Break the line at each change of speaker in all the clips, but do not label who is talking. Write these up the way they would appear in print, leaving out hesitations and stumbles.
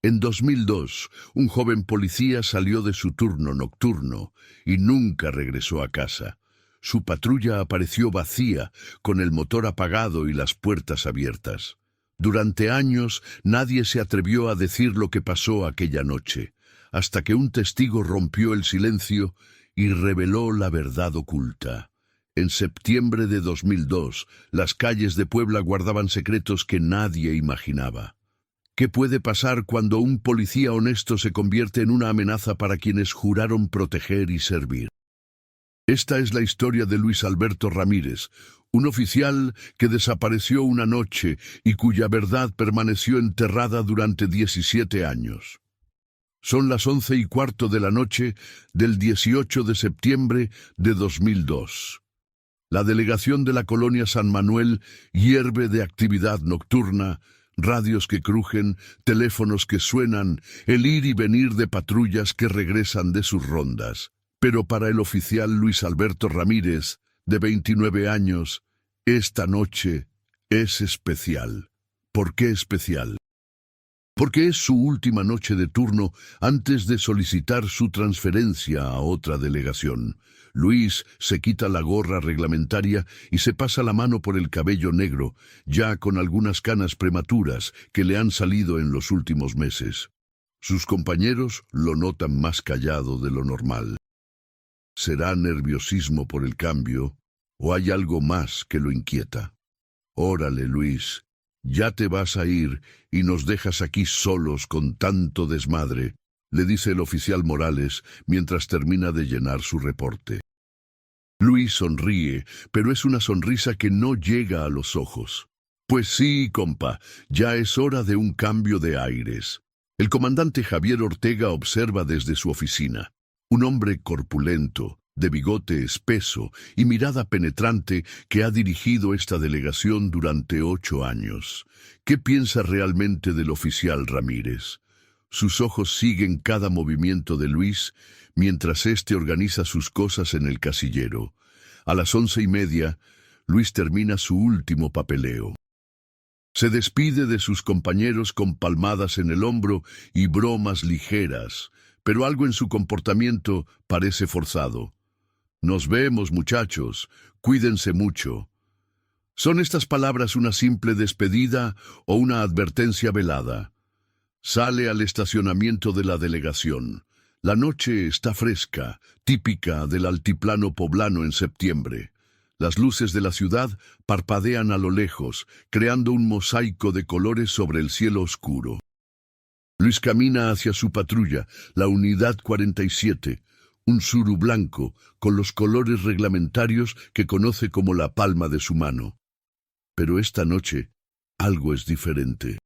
En 2002, un joven policía salió de su turno nocturno y nunca regresó a casa. Su patrulla apareció vacía, con el motor apagado y las puertas abiertas. Durante años nadie se atrevió a decir lo que pasó aquella noche, hasta que un testigo rompió el silencio y reveló la verdad oculta. En septiembre de 2002, las calles de Puebla guardaban secretos que nadie imaginaba. ¿Qué puede pasar cuando un policía honesto se convierte en una amenaza para quienes juraron proteger y servir? Esta es la historia de Luis Alberto Ramírez, un oficial que desapareció una noche y cuya verdad permaneció enterrada durante 17 años. Son las 11:15 de la noche del 18 de septiembre de 2002. La delegación de la colonia San Manuel hierve de actividad nocturna, radios que crujen, teléfonos que suenan, el ir y venir de patrullas que regresan de sus rondas. Pero para el oficial Luis Alberto Ramírez, de 29 años, esta noche es especial. ¿Por qué especial? Porque es su última noche de turno antes de solicitar su transferencia a otra delegación. Luis se quita la gorra reglamentaria y se pasa la mano por el cabello negro, ya con algunas canas prematuras que le han salido en los últimos meses. Sus compañeros lo notan más callado de lo normal. ¿Será nerviosismo por el cambio o hay algo más que lo inquieta? Órale, Luis, ya te vas a ir y nos dejas aquí solos con tanto desmadre, le dice el oficial Morales mientras termina de llenar su reporte. Luis sonríe, pero es una sonrisa que no llega a los ojos. Pues sí, compa, ya es hora de un cambio de aires. El comandante Javier Ortega observa desde su oficina. Un hombre corpulento, de bigote espeso y mirada penetrante que ha dirigido esta delegación durante 8 años. ¿Qué piensa realmente del oficial Ramírez? Sus ojos siguen cada movimiento de Luis mientras éste organiza sus cosas en el casillero. A las 11:30, Luis termina su último papeleo. Se despide de sus compañeros con palmadas en el hombro y bromas ligeras, pero algo en su comportamiento parece forzado. Nos vemos, muchachos, cuídense mucho. ¿Son estas palabras una simple despedida o una advertencia velada? Sale al estacionamiento de la delegación. La noche está fresca, típica del altiplano poblano en septiembre. Las luces de la ciudad parpadean a lo lejos, creando un mosaico de colores sobre el cielo oscuro. Luis camina hacia su patrulla, la unidad 47, un suru blanco con los colores reglamentarios que conoce como la palma de su mano. Pero esta noche algo es diferente.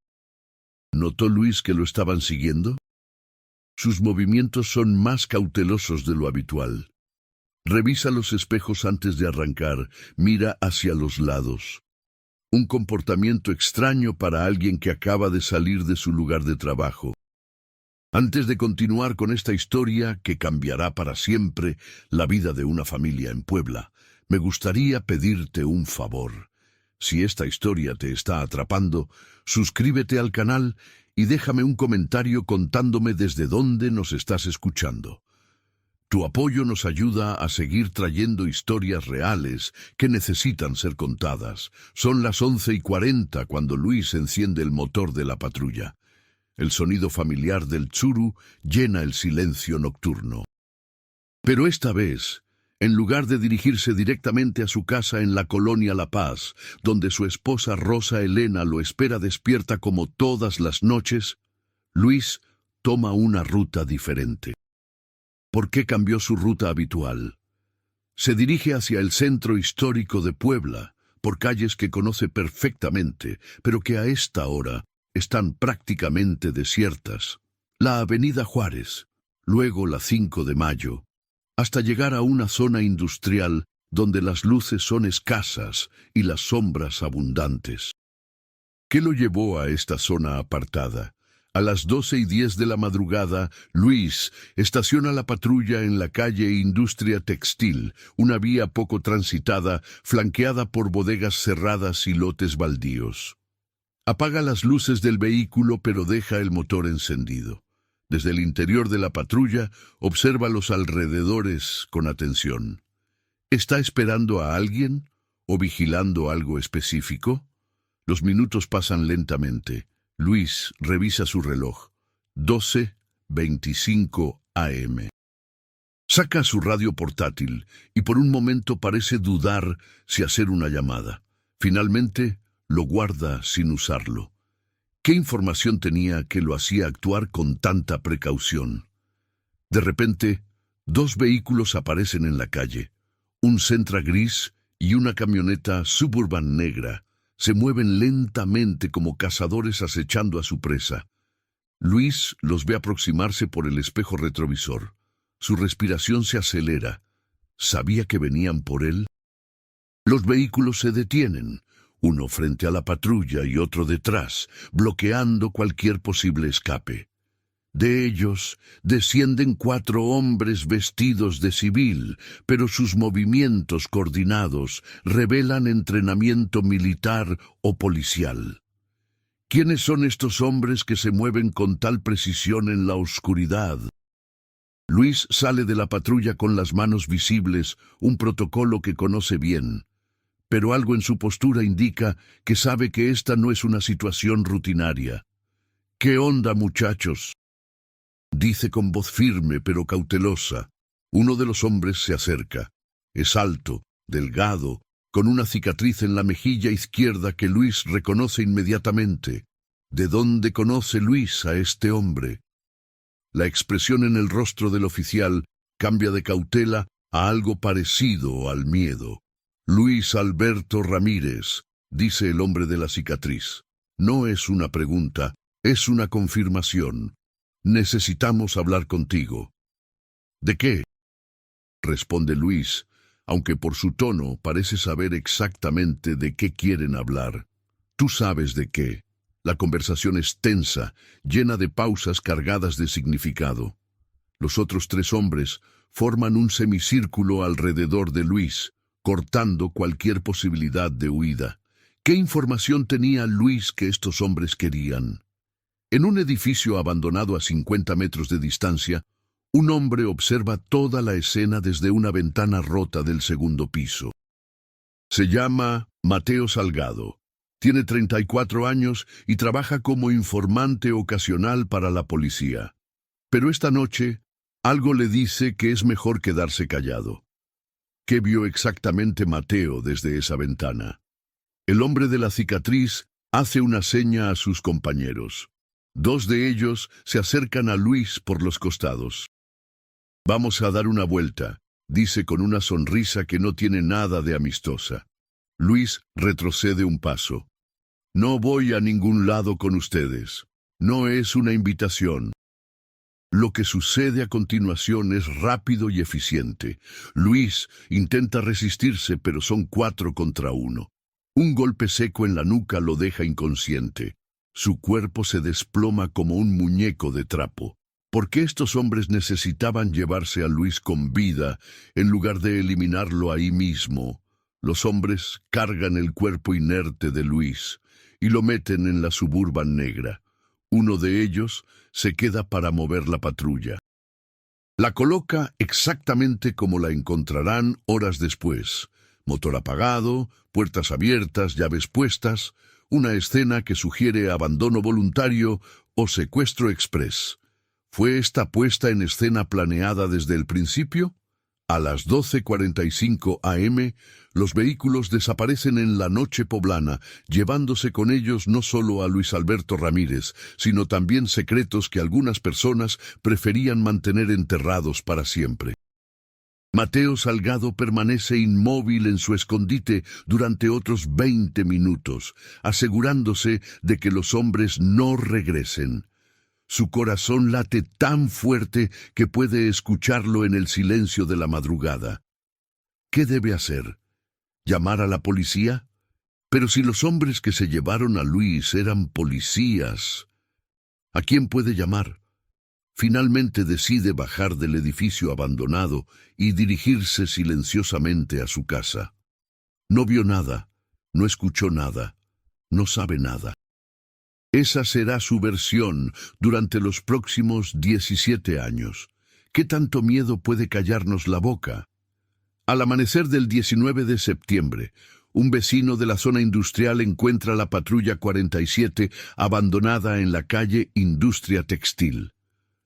¿Notó Luis que lo estaban siguiendo? Sus movimientos son más cautelosos de lo habitual. Revisa los espejos antes de arrancar, mira hacia los lados. Un comportamiento extraño para alguien que acaba de salir de su lugar de trabajo. Antes de continuar con esta historia que cambiará para siempre la vida de una familia en Puebla, me gustaría pedirte un favor. Si esta historia te está atrapando, suscríbete al canal y déjame un comentario contándome desde dónde nos estás escuchando. Tu apoyo nos ayuda a seguir trayendo historias reales que necesitan ser contadas. Son las 11:40 cuando Luis enciende el motor de la patrulla. El sonido familiar del tsuru llena el silencio nocturno. Pero esta vez, en lugar de dirigirse directamente a su casa en la colonia La Paz, donde su esposa Rosa Elena lo espera despierta como todas las noches, Luis toma una ruta diferente. ¿Por qué cambió su ruta habitual? Se dirige hacia el centro histórico de Puebla, por calles que conoce perfectamente, pero que a esta hora están prácticamente desiertas. La Avenida Juárez, luego la 5 de Mayo, hasta llegar a una zona industrial donde las luces son escasas y las sombras abundantes. ¿Qué lo llevó a esta zona apartada? A las 12:10 de la madrugada, Luis estaciona la patrulla en la calle Industria Textil, una vía poco transitada, flanqueada por bodegas cerradas y lotes baldíos. Apaga las luces del vehículo pero deja el motor encendido. Desde el interior de la patrulla observa los alrededores con atención. ¿Está esperando a alguien o vigilando algo específico? Los minutos pasan lentamente. Luis revisa su reloj. 12:25 AM. Saca su radio portátil y por un momento parece dudar si hacer una llamada. Finalmente, lo guarda sin usarlo. ¿Qué información tenía que lo hacía actuar con tanta precaución? De repente, dos vehículos aparecen en la calle. Un Sentra gris y una camioneta Suburban negra. Se mueven lentamente como cazadores acechando a su presa. Luis los ve aproximarse por el espejo retrovisor. Su respiración se acelera. ¿Sabía que venían por él? Los vehículos se detienen, uno frente a la patrulla y otro detrás, bloqueando cualquier posible escape. De ellos descienden 4 hombres vestidos de civil, pero sus movimientos coordinados revelan entrenamiento militar o policial. ¿Quiénes son estos hombres que se mueven con tal precisión en la oscuridad? Luis sale de la patrulla con las manos visibles, un protocolo que conoce bien. Pero algo en su postura indica que sabe que esta no es una situación rutinaria. ¿Qué onda, muchachos?, dice con voz firme pero cautelosa. Uno de los hombres se acerca. Es alto, delgado, con una cicatriz en la mejilla izquierda que Luis reconoce inmediatamente. ¿De dónde conoce Luis a este hombre? La expresión en el rostro del oficial cambia de cautela a algo parecido al miedo. Luis Alberto Ramírez, dice el hombre de la cicatriz. No es una pregunta, es una confirmación. Necesitamos hablar contigo. ¿De qué?, responde Luis, aunque por su tono parece saber exactamente de qué quieren hablar. Tú sabes de qué. La conversación es tensa, llena de pausas cargadas de significado. Los otros 3 hombres forman un semicírculo alrededor de Luis, cortando cualquier posibilidad de huida. ¿Qué información tenía Luis que estos hombres querían? En un edificio abandonado a 50 metros de distancia, un hombre observa toda la escena desde una ventana rota del segundo piso. Se llama Mateo Salgado. Tiene 34 años y trabaja como informante ocasional para la policía. Pero esta noche, algo le dice que es mejor quedarse callado. ¿Qué vio exactamente Mateo desde esa ventana? El hombre de la cicatriz hace una seña a sus compañeros. 2 de ellos se acercan a Luis por los costados. Vamos a dar una vuelta, dice con una sonrisa que no tiene nada de amistosa. Luis retrocede un paso. No voy a ningún lado con ustedes. No es una invitación. Lo que sucede a continuación es rápido y eficiente. Luis intenta resistirse, pero son 4 contra 1. Un golpe seco en la nuca lo deja inconsciente. Su cuerpo se desploma como un muñeco de trapo. ¿Por qué estos hombres necesitaban llevarse a Luis con vida en lugar de eliminarlo ahí mismo? Los hombres cargan el cuerpo inerte de Luis y lo meten en la Suburban negra. Uno de ellos se queda para mover la patrulla. La coloca exactamente como la encontrarán horas después. Motor apagado, puertas abiertas, llaves puestas, una escena que sugiere abandono voluntario o secuestro express. ¿Fue esta puesta en escena planeada desde el principio? A las 12:45 AM, los vehículos desaparecen en la noche poblana, llevándose con ellos no solo a Luis Alberto Ramírez, sino también secretos que algunas personas preferían mantener enterrados para siempre. Mateo Salgado permanece inmóvil en su escondite durante otros 20 minutos, asegurándose de que los hombres no regresen. Su corazón late tan fuerte que puede escucharlo en el silencio de la madrugada. ¿Qué debe hacer? ¿Llamar a la policía? Pero si los hombres que se llevaron a Luis eran policías, ¿a quién puede llamar? Finalmente decide bajar del edificio abandonado y dirigirse silenciosamente a su casa. No vio nada, no escuchó nada, no sabe nada. Esa será su versión durante los próximos 17 años. ¿Qué tanto miedo puede callarnos la boca? Al amanecer del 19 de septiembre, un vecino de la zona industrial encuentra la patrulla 47 abandonada en la calle Industria Textil.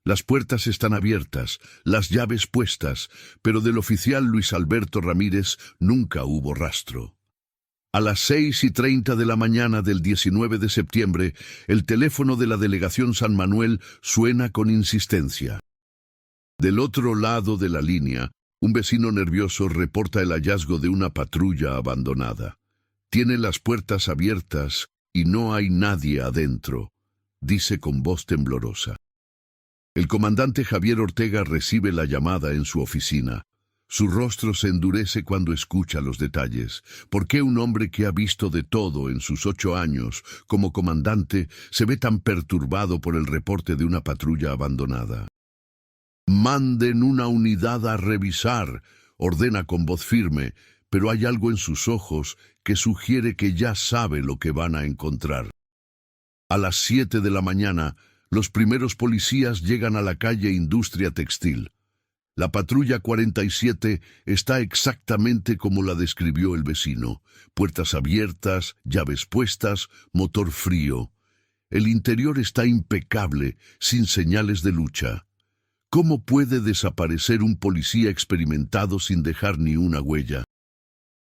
Las puertas están abiertas, las llaves puestas, pero del oficial Luis Alberto Ramírez nunca hubo rastro. A las 6:30 de la mañana del 19 de septiembre, el teléfono de la delegación San Manuel suena con insistencia. Del otro lado de la línea, un vecino nervioso reporta el hallazgo de una patrulla abandonada. Tiene las puertas abiertas y no hay nadie adentro, dice con voz temblorosa. El comandante Javier Ortega recibe la llamada en su oficina. Su rostro se endurece cuando escucha los detalles. ¿Por qué un hombre que ha visto de todo en sus 8 años como comandante se ve tan perturbado por el reporte de una patrulla abandonada? «Manden una unidad a revisar», ordena con voz firme, pero hay algo en sus ojos que sugiere que ya sabe lo que van a encontrar. A las 7 de la mañana, los primeros policías llegan a la calle Industria Textil. La patrulla 47 está exactamente como la describió el vecino. Puertas abiertas, llaves puestas, motor frío. El interior está impecable, sin señales de lucha. ¿Cómo puede desaparecer un policía experimentado sin dejar ni una huella?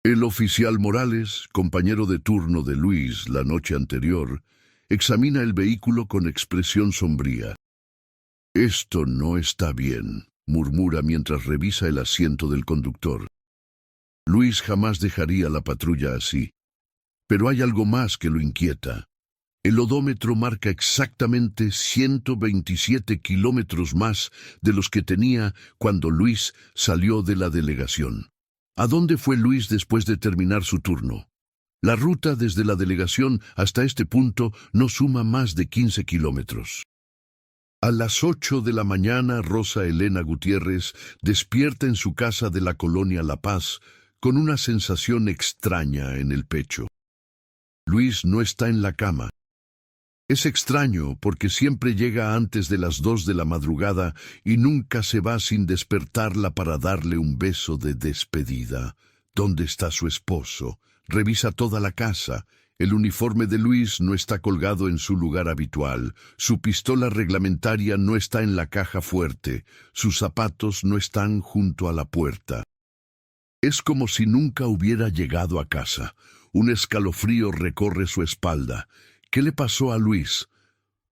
El oficial Morales, compañero de turno de Luis la noche anterior, examina el vehículo con expresión sombría. «Esto no está bien», murmura mientras revisa el asiento del conductor. Luis jamás dejaría la patrulla así. Pero hay algo más que lo inquieta. El odómetro marca exactamente 127 kilómetros más de los que tenía cuando Luis salió de la delegación. ¿A dónde fue Luis después de terminar su turno? La ruta desde la delegación hasta este punto no suma más de 15 kilómetros. A las 8 de la mañana, Rosa Elena Gutiérrez despierta en su casa de la colonia La Paz con una sensación extraña en el pecho. Luis no está en la cama. Es extraño porque siempre llega antes de las 2 de la madrugada y nunca se va sin despertarla para darle un beso de despedida. ¿Dónde está su esposo? Revisa toda la casa. El uniforme de Luis no está colgado en su lugar habitual. Su pistola reglamentaria no está en la caja fuerte. Sus zapatos no están junto a la puerta. Es como si nunca hubiera llegado a casa. Un escalofrío recorre su espalda. ¿Qué le pasó a Luis?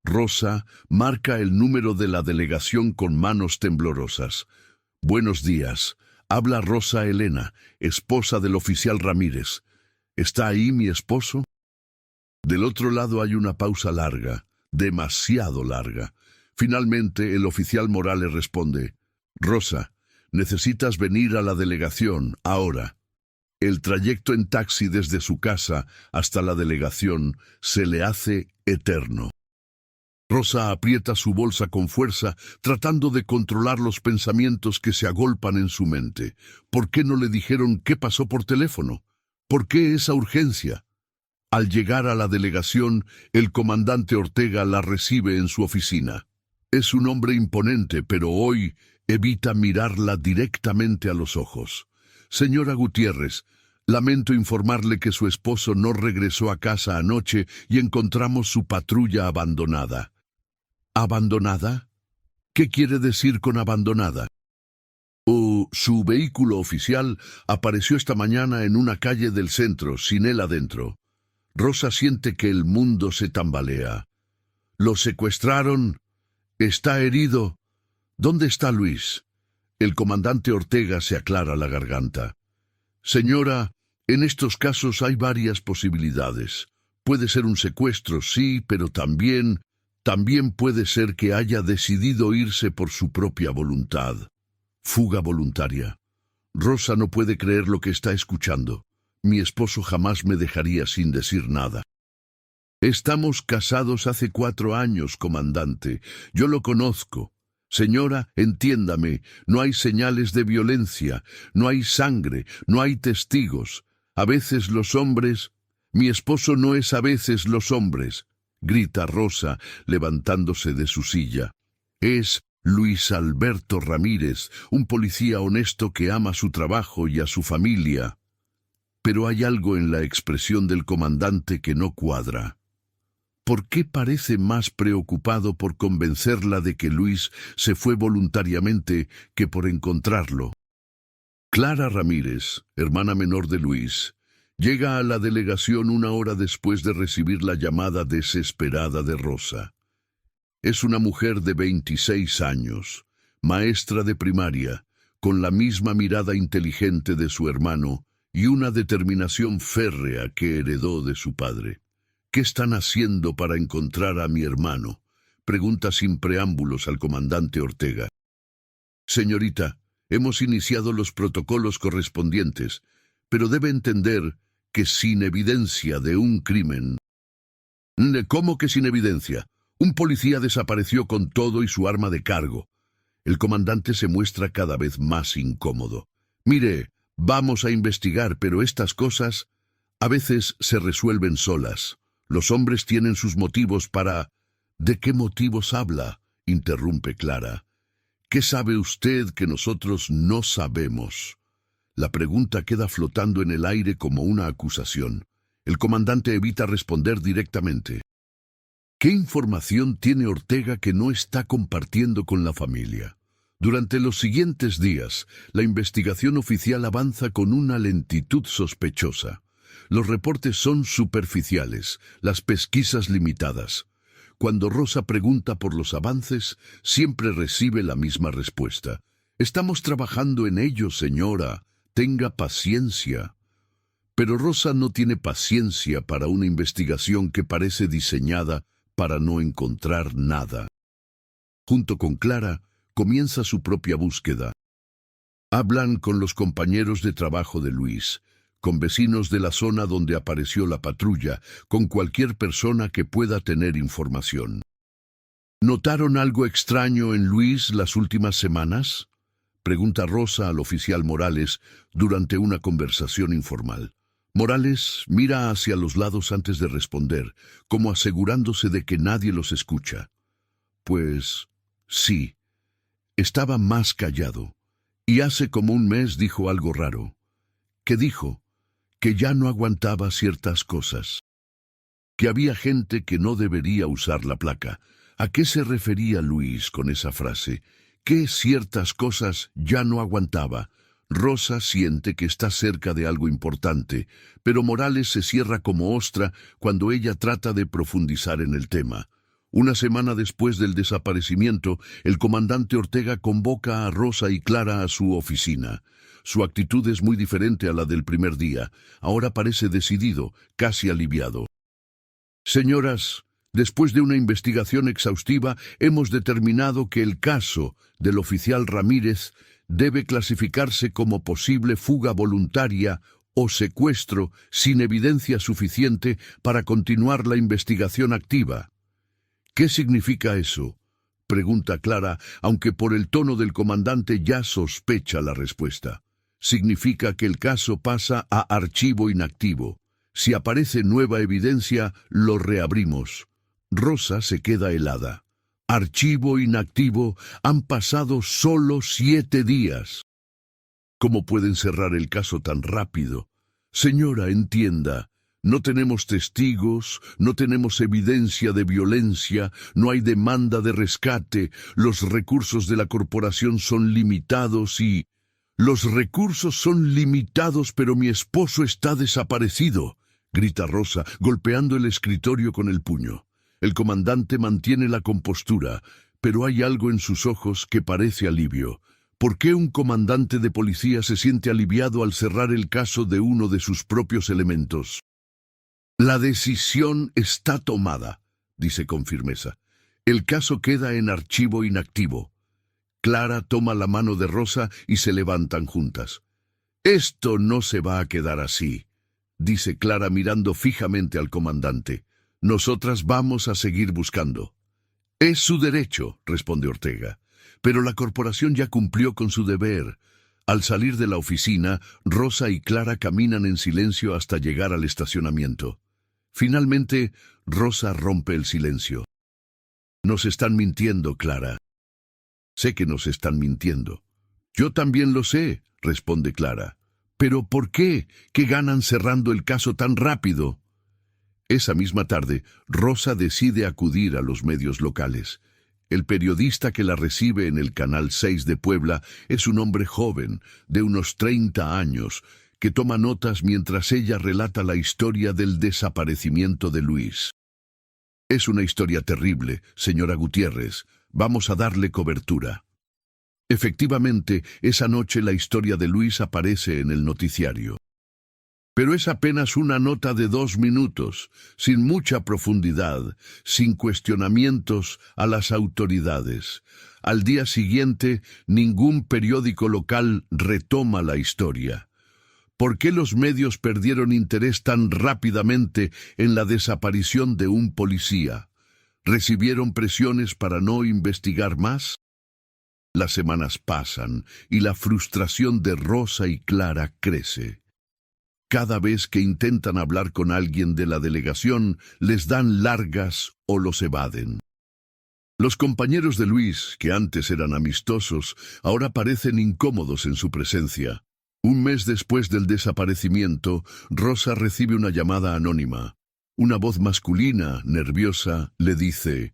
Rosa marca el número de la delegación con manos temblorosas. «Buenos días. Habla Rosa Elena, esposa del oficial Ramírez. ¿Está ahí mi esposo?» Del otro lado hay una pausa larga, demasiado larga. Finalmente el oficial Morales responde: «Rosa, necesitas venir a la delegación, ahora». El trayecto en taxi desde su casa hasta la delegación se le hace eterno. Rosa aprieta su bolsa con fuerza, tratando de controlar los pensamientos que se agolpan en su mente. ¿Por qué no le dijeron qué pasó por teléfono? ¿Por qué esa urgencia? Al llegar a la delegación, el comandante Ortega la recibe en su oficina. Es un hombre imponente, pero hoy evita mirarla directamente a los ojos. «Señora Gutiérrez, lamento informarle que su esposo no regresó a casa anoche y encontramos su patrulla abandonada». ¿Abandonada? ¿Qué quiere decir con abandonada? Su vehículo oficial apareció esta mañana en una calle del centro, sin él adentro. Rosa siente que el mundo se tambalea. ¿Lo secuestraron? ¿Está herido? ¿Dónde está Luis? El comandante Ortega se aclara la garganta. «Señora, en estos casos hay varias posibilidades. Puede ser un secuestro, sí, pero también puede ser que haya decidido irse por su propia voluntad. Fuga voluntaria. Rosa no puede creer lo que está escuchando. Mi esposo jamás me dejaría sin decir nada». «Estamos casados hace 4 años, comandante. Yo lo conozco. Señora, entiéndame, no hay señales de violencia, no hay sangre, no hay testigos. A veces los hombres... Mi esposo no es a veces los hombres. grita Rosa, levantándose de su silla. Es Luis Alberto Ramírez, un policía honesto que ama su trabajo y a su familia. Pero hay algo en la expresión del comandante que no cuadra. ¿Por qué parece más preocupado por convencerla de que Luis se fue voluntariamente que por encontrarlo? Clara Ramírez, hermana menor de Luis, llega a la delegación una hora después de recibir la llamada desesperada de Rosa. Es una mujer de 26 años, maestra de primaria, con la misma mirada inteligente de su hermano y una determinación férrea que heredó de su padre. «¿Qué están haciendo para encontrar a mi hermano?», pregunta sin preámbulos al comandante Ortega. «Señorita, hemos iniciado los protocolos correspondientes, pero debe entender que sin evidencia de un crimen». «¿Cómo que sin evidencia? Un policía desapareció con todo y su arma de cargo». El comandante se muestra cada vez más incómodo. «Mire, vamos a investigar, pero estas cosas a veces se resuelven solas. Los hombres tienen sus motivos para...» «¿De qué motivos habla?», interrumpe Clara. «¿Qué sabe usted que nosotros no sabemos?». La pregunta queda flotando en el aire como una acusación. El comandante evita responder directamente. ¿Qué información tiene Ortega que no está compartiendo con la familia? Durante los siguientes días, la investigación oficial avanza con una lentitud sospechosa. Los reportes son superficiales, las pesquisas limitadas. Cuando Rosa pregunta por los avances, siempre recibe la misma respuesta. «Estamos trabajando en ello, señora. Tenga paciencia». Pero Rosa no tiene paciencia para una investigación que parece diseñada para no encontrar nada. Junto con Clara, comienza su propia búsqueda. Hablan con los compañeros de trabajo de Luis, con vecinos de la zona donde apareció la patrulla, con cualquier persona que pueda tener información. ¿Notaron algo extraño en Luis las últimas semanas?, pregunta Rosa al oficial Morales durante una conversación informal. Morales mira hacia los lados antes de responder, como asegurándose de que nadie los escucha. Pues sí, estaba más callado, y hace como un mes dijo algo raro. ¿Qué dijo? Que ya no aguantaba ciertas cosas. Que había gente que no debería usar la placa. ¿A qué se refería Luis con esa frase? ¿Qué ciertas cosas ya no aguantaba? Rosa siente que está cerca de algo importante, pero Morales se cierra como ostra cuando ella trata de profundizar en el tema. Una semana después del desaparecimiento, el comandante Ortega convoca a Rosa y Clara a su oficina. Su actitud es muy diferente a la del primer día. Ahora parece decidido, casi aliviado. «Señoras, después de una investigación exhaustiva, hemos determinado que el caso del oficial Ramírez debe clasificarse como posible fuga voluntaria o secuestro sin evidencia suficiente para continuar la investigación activa». «¿Qué significa eso?», pregunta Clara, aunque por el tono del comandante ya sospecha la respuesta. «Significa que el caso pasa a archivo inactivo. Si aparece nueva evidencia, lo reabrimos». Rosa se queda helada. «Archivo inactivo, han pasado solo 7 días. ¿Cómo pueden cerrar el caso tan rápido? Señora, entienda, no tenemos testigos, no tenemos evidencia de violencia, no hay demanda de rescate, los recursos de la corporación son limitados y...» «Los recursos son limitados, pero mi esposo está desaparecido», grita Rosa, golpeando el escritorio con el puño. El comandante mantiene la compostura, pero hay algo en sus ojos que parece alivio. ¿Por qué un comandante de policía se siente aliviado al cerrar el caso de uno de sus propios elementos? «La decisión está tomada», dice con firmeza. «El caso queda en archivo inactivo». Clara toma la mano de Rosa y se levantan juntas. «Esto no se va a quedar así», dice Clara mirando fijamente al comandante. «Nosotras vamos a seguir buscando». «Es su derecho», responde Ortega. «Pero la corporación ya cumplió con su deber». Al salir de la oficina, Rosa y Clara caminan en silencio hasta llegar al estacionamiento. Finalmente, Rosa rompe el silencio. Nos están mintiendo, Clara. Sé que nos están mintiendo. Yo también lo sé, responde Clara. ¿Pero por qué? ¿Qué ganan cerrando el caso tan rápido? Esa misma tarde, Rosa decide acudir a los medios locales. El periodista que la recibe en el Canal 6 de Puebla es un hombre joven, de unos 30 años, que toma notas mientras ella relata la historia del desaparecimiento de Luis. Es una historia terrible, señora Gutiérrez. Vamos a darle cobertura. Efectivamente, esa noche la historia de Luis aparece en el noticiario. Pero es apenas una nota de 2 minutos, sin mucha profundidad, sin cuestionamientos a las autoridades. Al día siguiente, ningún periódico local retoma la historia. ¿Por qué los medios perdieron interés tan rápidamente en la desaparición de un policía? ¿Recibieron presiones para no investigar más? Las semanas pasan y la frustración de Rosa y Clara crece. Cada vez que intentan hablar con alguien de la delegación, les dan largas o los evaden. Los compañeros de Luis, que antes eran amistosos, ahora parecen incómodos en su presencia. Un mes después del desaparecimiento, Rosa recibe una llamada anónima. Una voz masculina, nerviosa, le dice: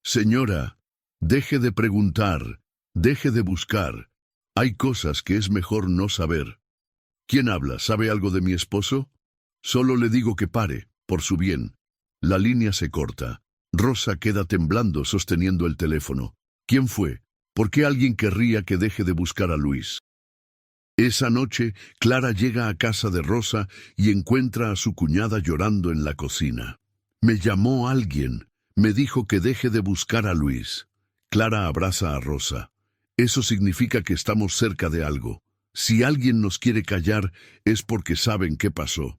«Señora, deje de preguntar, deje de buscar. Hay cosas que es mejor no saber». «¿Quién habla? ¿Sabe algo de mi esposo?» «Solo le digo que pare, por su bien». La línea se corta. Rosa queda temblando sosteniendo el teléfono. ¿Quién fue? ¿Por qué alguien querría que deje de buscar a Luis? Esa noche, Clara llega a casa de Rosa y encuentra a su cuñada llorando en la cocina. «Me llamó alguien. Me dijo que deje de buscar a Luis». Clara abraza a Rosa. «Eso significa que estamos cerca de algo. Si alguien nos quiere callar es porque saben qué pasó.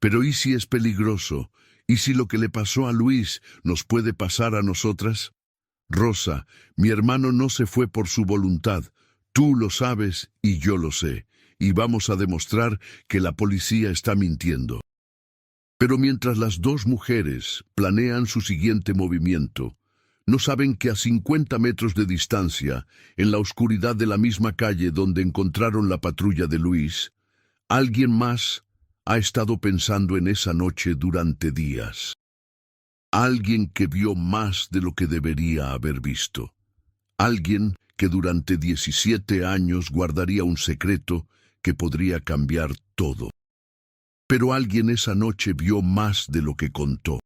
Pero ¿y si es peligroso? ¿Y si lo que le pasó a Luis nos puede pasar a nosotras? Rosa, mi hermano no se fue por su voluntad. Tú lo sabes y yo lo sé. Y vamos a demostrar que la policía está mintiendo». Pero mientras las dos mujeres planean su siguiente movimiento, no saben que a 50 metros de distancia, en la oscuridad de la misma calle donde encontraron la patrulla de Luis, alguien más ha estado pensando en esa noche durante días. Alguien que vio más de lo que debería haber visto. Alguien que durante 17 años guardaría un secreto que podría cambiar todo. Pero alguien esa noche vio más de lo que contó.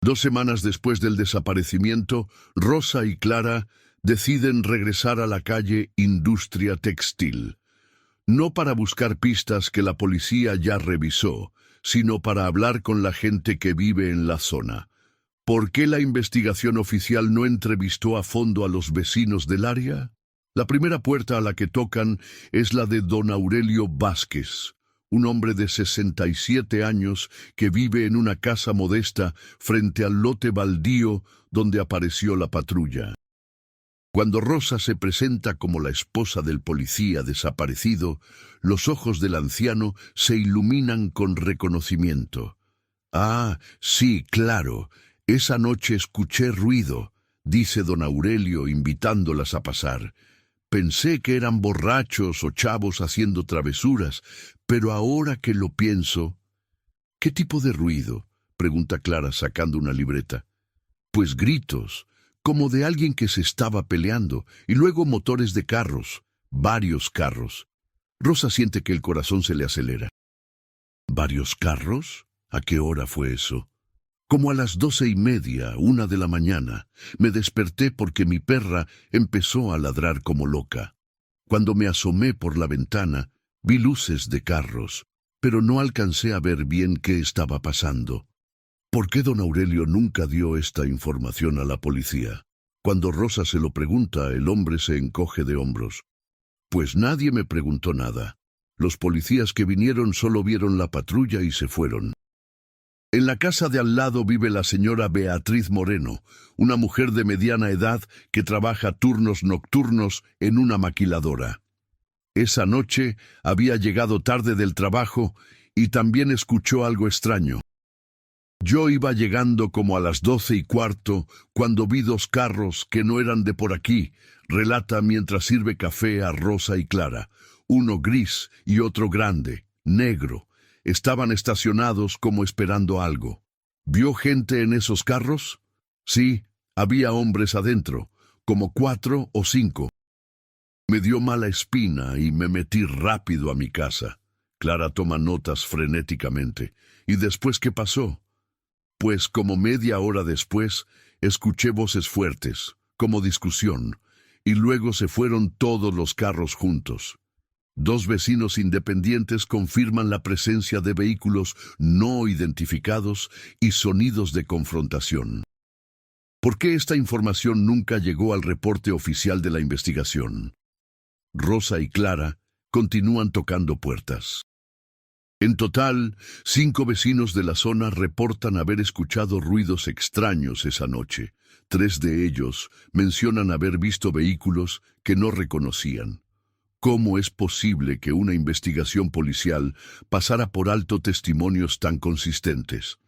2 semanas después del desaparecimiento, Rosa y Clara deciden regresar a la calle Industria Textil. No para buscar pistas que la policía ya revisó, sino para hablar con la gente que vive en la zona. ¿Por qué la investigación oficial no entrevistó a fondo a los vecinos del área? La primera puerta a la que tocan es la de don Aurelio Vázquez, un hombre de 67 años que vive en una casa modesta frente al lote baldío donde apareció la patrulla. Cuando Rosa se presenta como la esposa del policía desaparecido, los ojos del anciano se iluminan con reconocimiento. «Ah, sí, claro, esa noche escuché ruido», dice don Aurelio invitándolas a pasar. «Pensé que eran borrachos o chavos haciendo travesuras, pero ahora que lo pienso...» «¿Qué tipo de ruido?», pregunta Clara sacando una libreta. «Pues gritos, como de alguien que se estaba peleando, y luego motores de carros, varios carros». Rosa siente que el corazón se le acelera. ¿Varios carros? ¿A qué hora fue eso? Como a las 12:30, 1 de la mañana, me desperté porque mi perra empezó a ladrar como loca. Cuando me asomé por la ventana, vi luces de carros, pero no alcancé a ver bien qué estaba pasando. ¿Por qué don Aurelio nunca dio esta información a la policía? Cuando Rosa se lo pregunta, el hombre se encoge de hombros. Pues nadie me preguntó nada. Los policías que vinieron solo vieron la patrulla y se fueron. En la casa de al lado vive la señora Beatriz Moreno, una mujer de mediana edad que trabaja turnos nocturnos en una maquiladora. Esa noche había llegado tarde del trabajo y también escuchó algo extraño. Yo iba llegando como a las 12:15 cuando vi 2 carros que no eran de por aquí, relata mientras sirve café a Rosa y Clara. Uno gris y otro grande, negro. Estaban estacionados como esperando algo. ¿Vio gente en esos carros? Sí, había hombres adentro, como 4 o 5. Me dio mala espina y me metí rápido a mi casa. Clara toma notas frenéticamente. ¿Y después qué pasó? Pues como media hora después, escuché voces fuertes, como discusión, y luego se fueron todos los carros juntos. 2 vecinos independientes confirman la presencia de vehículos no identificados y sonidos de confrontación. ¿Por qué esta información nunca llegó al reporte oficial de la investigación? Rosa y Clara continúan tocando puertas. En total, 5 vecinos de la zona reportan haber escuchado ruidos extraños esa noche. 3 de ellos mencionan haber visto vehículos que no reconocían. ¿Cómo es posible que una investigación policial pasara por alto testimonios tan consistentes?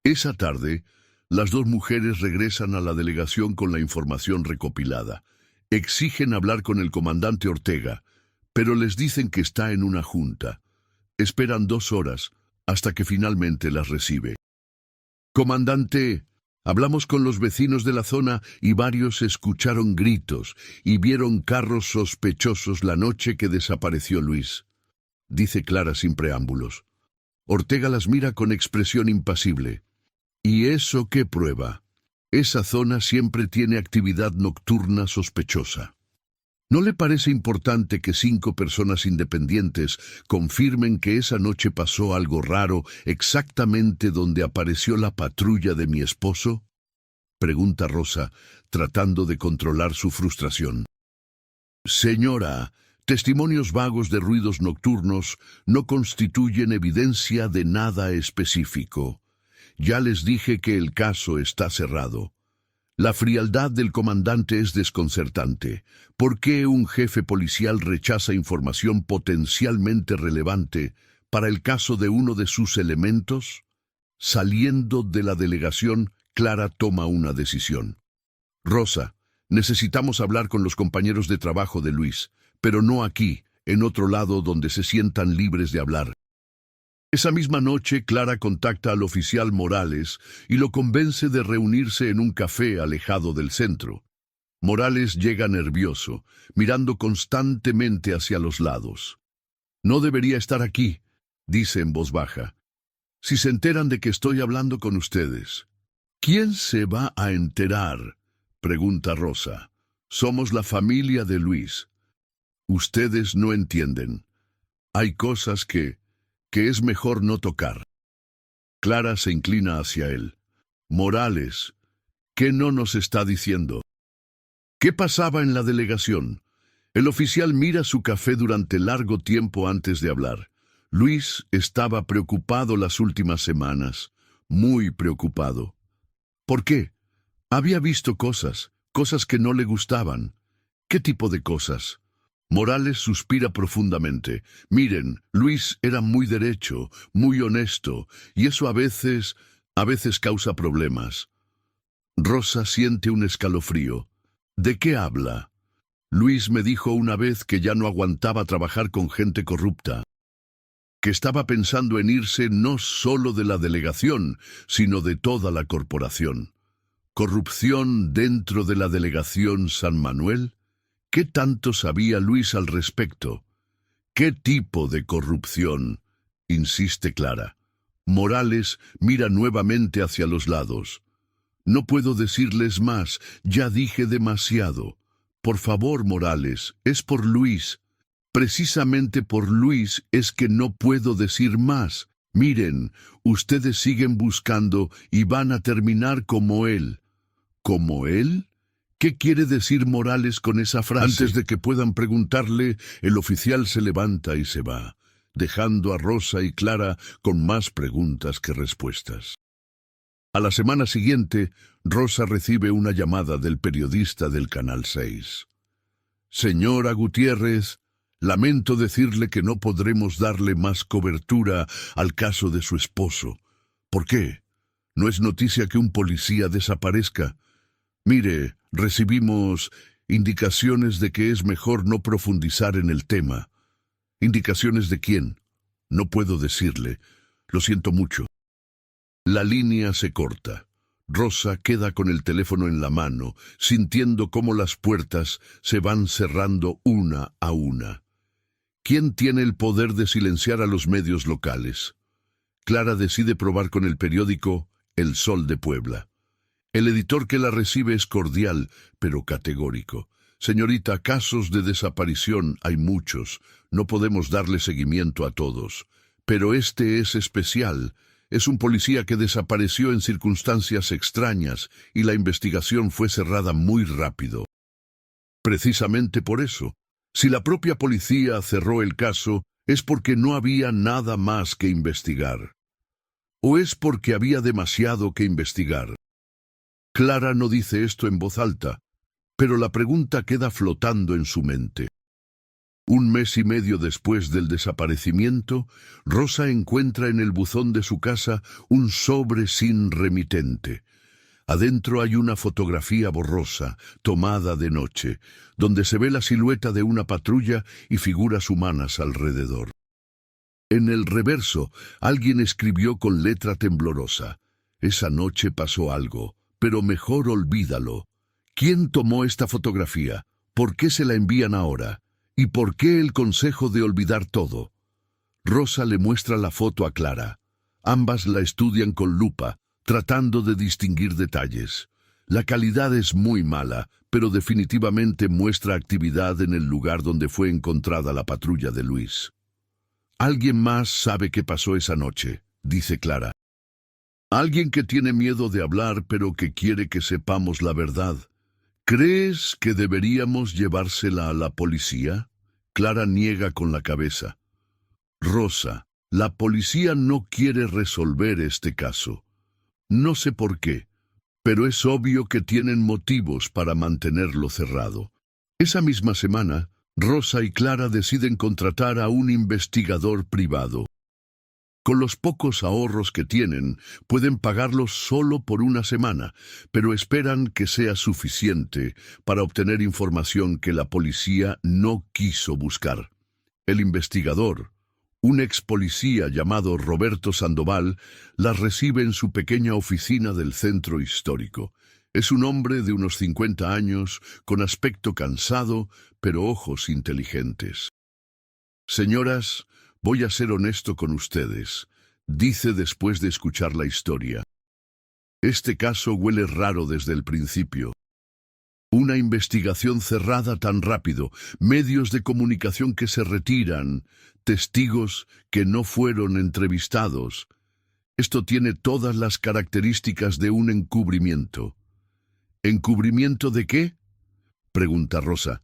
Esa tarde, las 2 mujeres regresan a la delegación con la información recopilada. Exigen hablar con el comandante Ortega, pero les dicen que está en una junta. Esperan 2 horas hasta que finalmente las recibe. Comandante, hablamos con los vecinos de la zona y varios escucharon gritos y vieron carros sospechosos la noche que desapareció Luis, dice Clara sin preámbulos. Ortega las mira con expresión impasible. ¿Y eso qué prueba? Esa zona siempre tiene actividad nocturna sospechosa. ¿No le parece importante que 5 personas independientes confirmen que esa noche pasó algo raro exactamente donde apareció la patrulla de mi esposo? Pregunta Rosa, tratando de controlar su frustración. Señora, testimonios vagos de ruidos nocturnos no constituyen evidencia de nada específico. Ya les dije que el caso está cerrado. La frialdad del comandante es desconcertante. ¿Por qué un jefe policial rechaza información potencialmente relevante para el caso de uno de sus elementos? Saliendo de la delegación, Clara toma una decisión. Rosa, necesitamos hablar con los compañeros de trabajo de Luis, pero no aquí, en otro lado donde se sientan libres de hablar. Esa misma noche, Clara contacta al oficial Morales y lo convence de reunirse en un café alejado del centro. Morales llega nervioso, mirando constantemente hacia los lados. No debería estar aquí, dice en voz baja. Si se enteran de que estoy hablando con ustedes. ¿Quién se va a enterar?, pregunta Rosa. Somos la familia de Luis. Ustedes no entienden. Hay cosas que es mejor no tocar. Clara se inclina hacia él. Morales, ¿qué no nos está diciendo? ¿Qué pasaba en la delegación? El oficial mira su café durante largo tiempo antes de hablar. Luis estaba preocupado las últimas semanas, muy preocupado. ¿Por qué? Había visto cosas que no le gustaban. ¿Qué tipo de cosas? Morales suspira profundamente. Miren, Luis era muy derecho, muy honesto, y eso a veces causa problemas. Rosa siente un escalofrío. ¿De qué habla? Luis me dijo una vez que ya no aguantaba trabajar con gente corrupta, que estaba pensando en irse no solo de la delegación, sino de toda la corporación. ¿Corrupción dentro de la delegación San Manuel? ¿Qué tanto sabía Luis al respecto? ¿Qué tipo de corrupción?, insiste Clara. Morales mira nuevamente hacia los lados. No puedo decirles más, ya dije demasiado. Por favor, Morales, es por Luis. Precisamente por Luis es que no puedo decir más. Miren, ustedes siguen buscando y van a terminar como él. ¿Como él? ¿Qué quiere decir Morales con esa frase? Antes de que puedan preguntarle, el oficial se levanta y se va, dejando a Rosa y Clara con más preguntas que respuestas. A la semana siguiente, Rosa recibe una llamada del periodista del Canal 6. Señora Gutiérrez, lamento decirle que no podremos darle más cobertura al caso de su esposo. ¿Por qué? No es noticia que un policía desaparezca. Mire, recibimos indicaciones de que es mejor no profundizar en el tema. ¿Indicaciones de quién? No puedo decirle. Lo siento mucho. La línea se corta. Rosa queda con el teléfono en la mano, sintiendo cómo las puertas se van cerrando una a una. ¿Quién tiene el poder de silenciar a los medios locales? Clara decide probar con el periódico El Sol de Puebla. El editor que la recibe es cordial, pero categórico. Señorita, casos de desaparición hay muchos. No podemos darle seguimiento a todos. Pero este es especial. Es un policía que desapareció en circunstancias extrañas y la investigación fue cerrada muy rápido. Precisamente por eso, si la propia policía cerró el caso, es porque no había nada más que investigar. ¿O es porque había demasiado que investigar? Clara no dice esto en voz alta, pero la pregunta queda flotando en su mente. 1 mes y medio después del desaparecimiento, Rosa encuentra en el buzón de su casa un sobre sin remitente. Adentro hay una fotografía borrosa, tomada de noche, donde se ve la silueta de una patrulla y figuras humanas alrededor. En el reverso, alguien escribió con letra temblorosa: «Esa noche pasó algo, pero mejor olvídalo». ¿Quién tomó esta fotografía? ¿Por qué se la envían ahora? ¿Y por qué el consejo de olvidar todo? Rosa le muestra la foto a Clara. Ambas la estudian con lupa, tratando de distinguir detalles. La calidad es muy mala, pero definitivamente muestra actividad en el lugar donde fue encontrada la patrulla de Luis. «Alguien más sabe qué pasó esa noche», dice Clara. «Alguien que tiene miedo de hablar, pero que quiere que sepamos la verdad. ¿Crees que deberíamos llevársela a la policía?» Clara niega con la cabeza. «Rosa, la policía no quiere resolver este caso. No sé por qué, pero es obvio que tienen motivos para mantenerlo cerrado». Esa misma semana, Rosa y Clara deciden contratar a un investigador privado. Con los pocos ahorros que tienen, pueden pagarlos solo por una semana, pero esperan que sea suficiente para obtener información que la policía no quiso buscar. El investigador, un ex policía llamado Roberto Sandoval, las recibe en su pequeña oficina del centro histórico. Es un hombre de unos 50 años, con aspecto cansado, pero ojos inteligentes. «Señoras, voy a ser honesto con ustedes», dice después de escuchar la historia. «Este caso huele raro desde el principio. Una investigación cerrada tan rápido, medios de comunicación que se retiran, testigos que no fueron entrevistados. Esto tiene todas las características de un encubrimiento». «¿Encubrimiento de qué?», pregunta Rosa.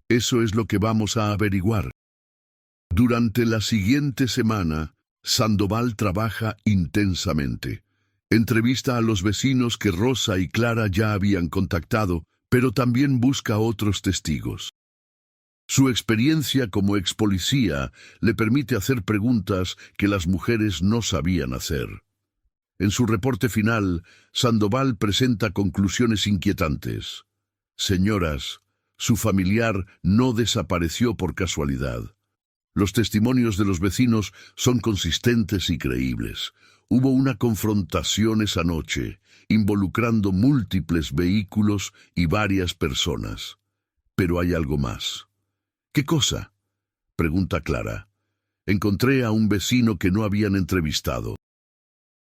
«Eso es lo que vamos a averiguar». Durante la siguiente semana, Sandoval trabaja intensamente. Entrevista a los vecinos que Rosa y Clara ya habían contactado, pero también busca otros testigos. Su experiencia como ex policía le permite hacer preguntas que las mujeres no sabían hacer. En su reporte final, Sandoval presenta conclusiones inquietantes. «Señoras, su familiar no desapareció por casualidad. Los testimonios de los vecinos son consistentes y creíbles. Hubo una confrontación esa noche, involucrando múltiples vehículos y varias personas. Pero hay algo más». «¿Qué cosa?», pregunta Clara. «Encontré a un vecino que no habían entrevistado.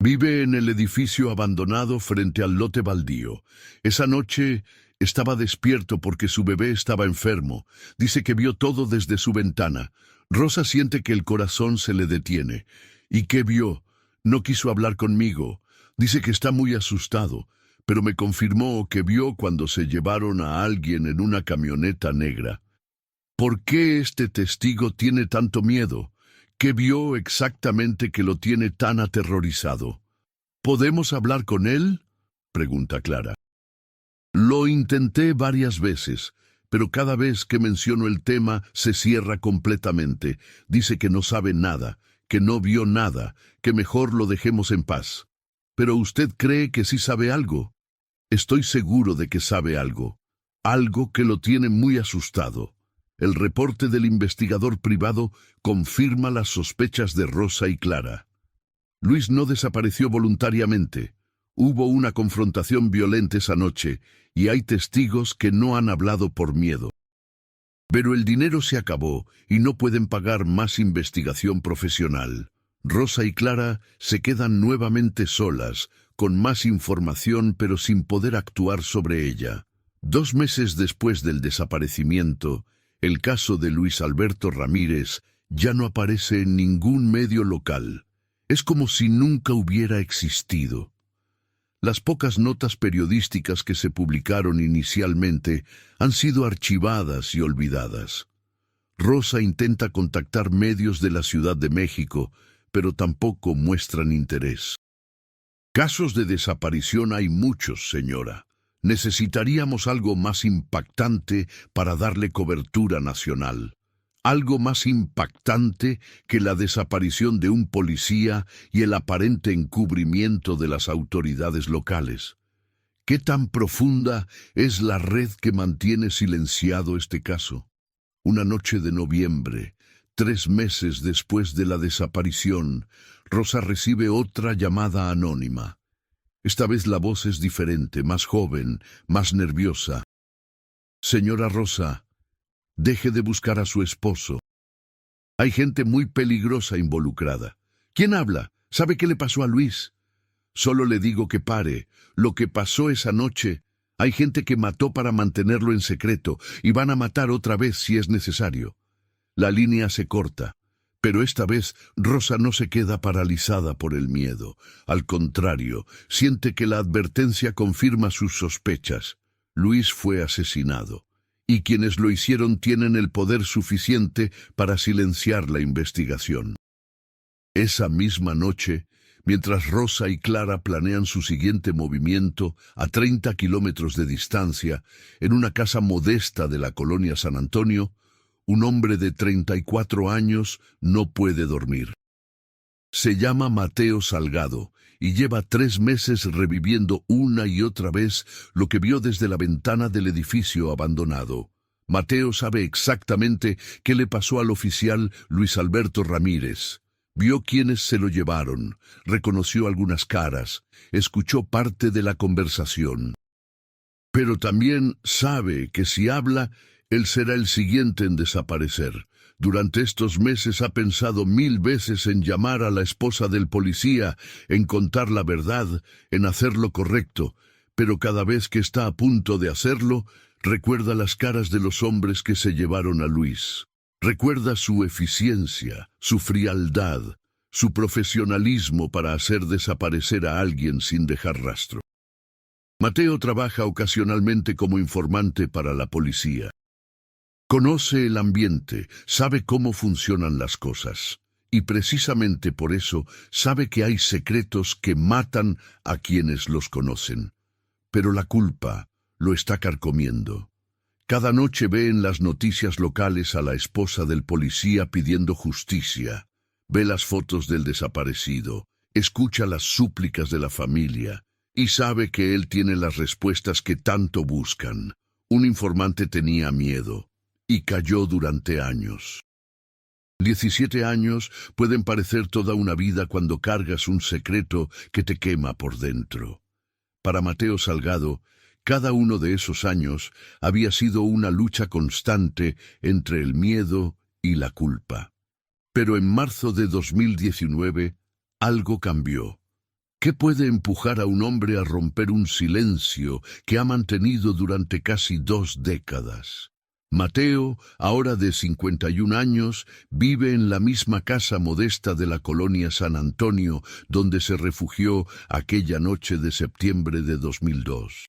Vive en el edificio abandonado frente al lote baldío. Esa noche estaba despierto porque su bebé estaba enfermo. Dice que vio todo desde su ventana». Rosa siente que el corazón se le detiene. «¿Y qué vio? No quiso hablar conmigo. Dice que está muy asustado, pero me confirmó que vio cuando se llevaron a alguien en una camioneta negra». «¿Por qué este testigo tiene tanto miedo? ¿Qué vio exactamente que lo tiene tan aterrorizado?» «¿Podemos hablar con él?», pregunta Clara. «Lo intenté varias veces, pero cada vez que menciono el tema se cierra completamente. Dice que no sabe nada, que no vio nada, que mejor lo dejemos en paz». Pero usted cree que sí sabe algo. Estoy seguro de que sabe algo. Algo que lo tiene muy asustado. El reporte del investigador privado confirma las sospechas de Rosa y Clara. Luis no desapareció voluntariamente. Hubo una confrontación violenta esa noche y hay testigos que no han hablado por miedo. Pero el dinero se acabó y no pueden pagar más investigación profesional. Rosa y Clara se quedan nuevamente solas, con más información pero sin poder actuar sobre ella. 2 meses después del desaparecimiento, el caso de Luis Alberto Ramírez ya no aparece en ningún medio local. Es como si nunca hubiera existido. Las pocas notas periodísticas que se publicaron inicialmente han sido archivadas y olvidadas. Rosa intenta contactar medios de la Ciudad de México, pero tampoco muestran interés. Casos de desaparición hay muchos, señora. Necesitaríamos algo más impactante para darle cobertura nacional. Algo más impactante que la desaparición de un policía y el aparente encubrimiento de las autoridades locales. ¿Qué tan profunda es la red que mantiene silenciado este caso? Una noche de noviembre, 3 meses después de la desaparición, Rosa recibe otra llamada anónima. Esta vez la voz es diferente, más joven, más nerviosa. Señora Rosa, deje de buscar a su esposo. Hay gente muy peligrosa involucrada. ¿Quién habla? ¿Sabe qué le pasó a Luis? Solo le digo que pare. Lo que pasó esa noche, hay gente que mató para mantenerlo en secreto y van a matar otra vez si es necesario. La línea se corta. Pero esta vez Rosa no se queda paralizada por el miedo. Al contrario, siente que la advertencia confirma sus sospechas. Luis fue asesinado. Y quienes lo hicieron tienen el poder suficiente para silenciar la investigación. Esa misma noche, mientras Rosa y Clara planean su siguiente movimiento a 30 kilómetros de distancia, en una casa modesta de la colonia San Antonio, un hombre de 34 años no puede dormir. Se llama Mateo Salgado y lleva 3 meses reviviendo una y otra vez lo que vio desde la ventana del edificio abandonado. Mateo sabe exactamente qué le pasó al oficial Luis Alberto Ramírez. Vio quiénes se lo llevaron, reconoció algunas caras, escuchó parte de la conversación. Pero también sabe que si habla, él será el siguiente en desaparecer. Durante estos meses ha pensado 1000 veces en llamar a la esposa del policía, en contar la verdad, en hacer lo correcto, pero cada vez que está a punto de hacerlo, recuerda las caras de los hombres que se llevaron a Luis. Recuerda su eficiencia, su frialdad, su profesionalismo para hacer desaparecer a alguien sin dejar rastro. Mateo trabaja ocasionalmente como informante para la policía. Conoce el ambiente, sabe cómo funcionan las cosas, y precisamente por eso sabe que hay secretos que matan a quienes los conocen. Pero la culpa lo está carcomiendo. Cada noche ve en las noticias locales a la esposa del policía pidiendo justicia, ve las fotos del desaparecido, escucha las súplicas de la familia, y sabe que él tiene las respuestas que tanto buscan. Un informante tenía miedo. Y cayó durante años. 17 años pueden parecer toda una vida cuando cargas un secreto que te quema por dentro. Para Mateo Salgado, cada uno de esos años había sido una lucha constante entre el miedo y la culpa. Pero en marzo de 2019, algo cambió. ¿Qué puede empujar a un hombre a romper un silencio que ha mantenido durante casi 2 décadas? Mateo, ahora de 51 años, vive en la misma casa modesta de la colonia San Antonio, donde se refugió aquella noche de septiembre de 2002.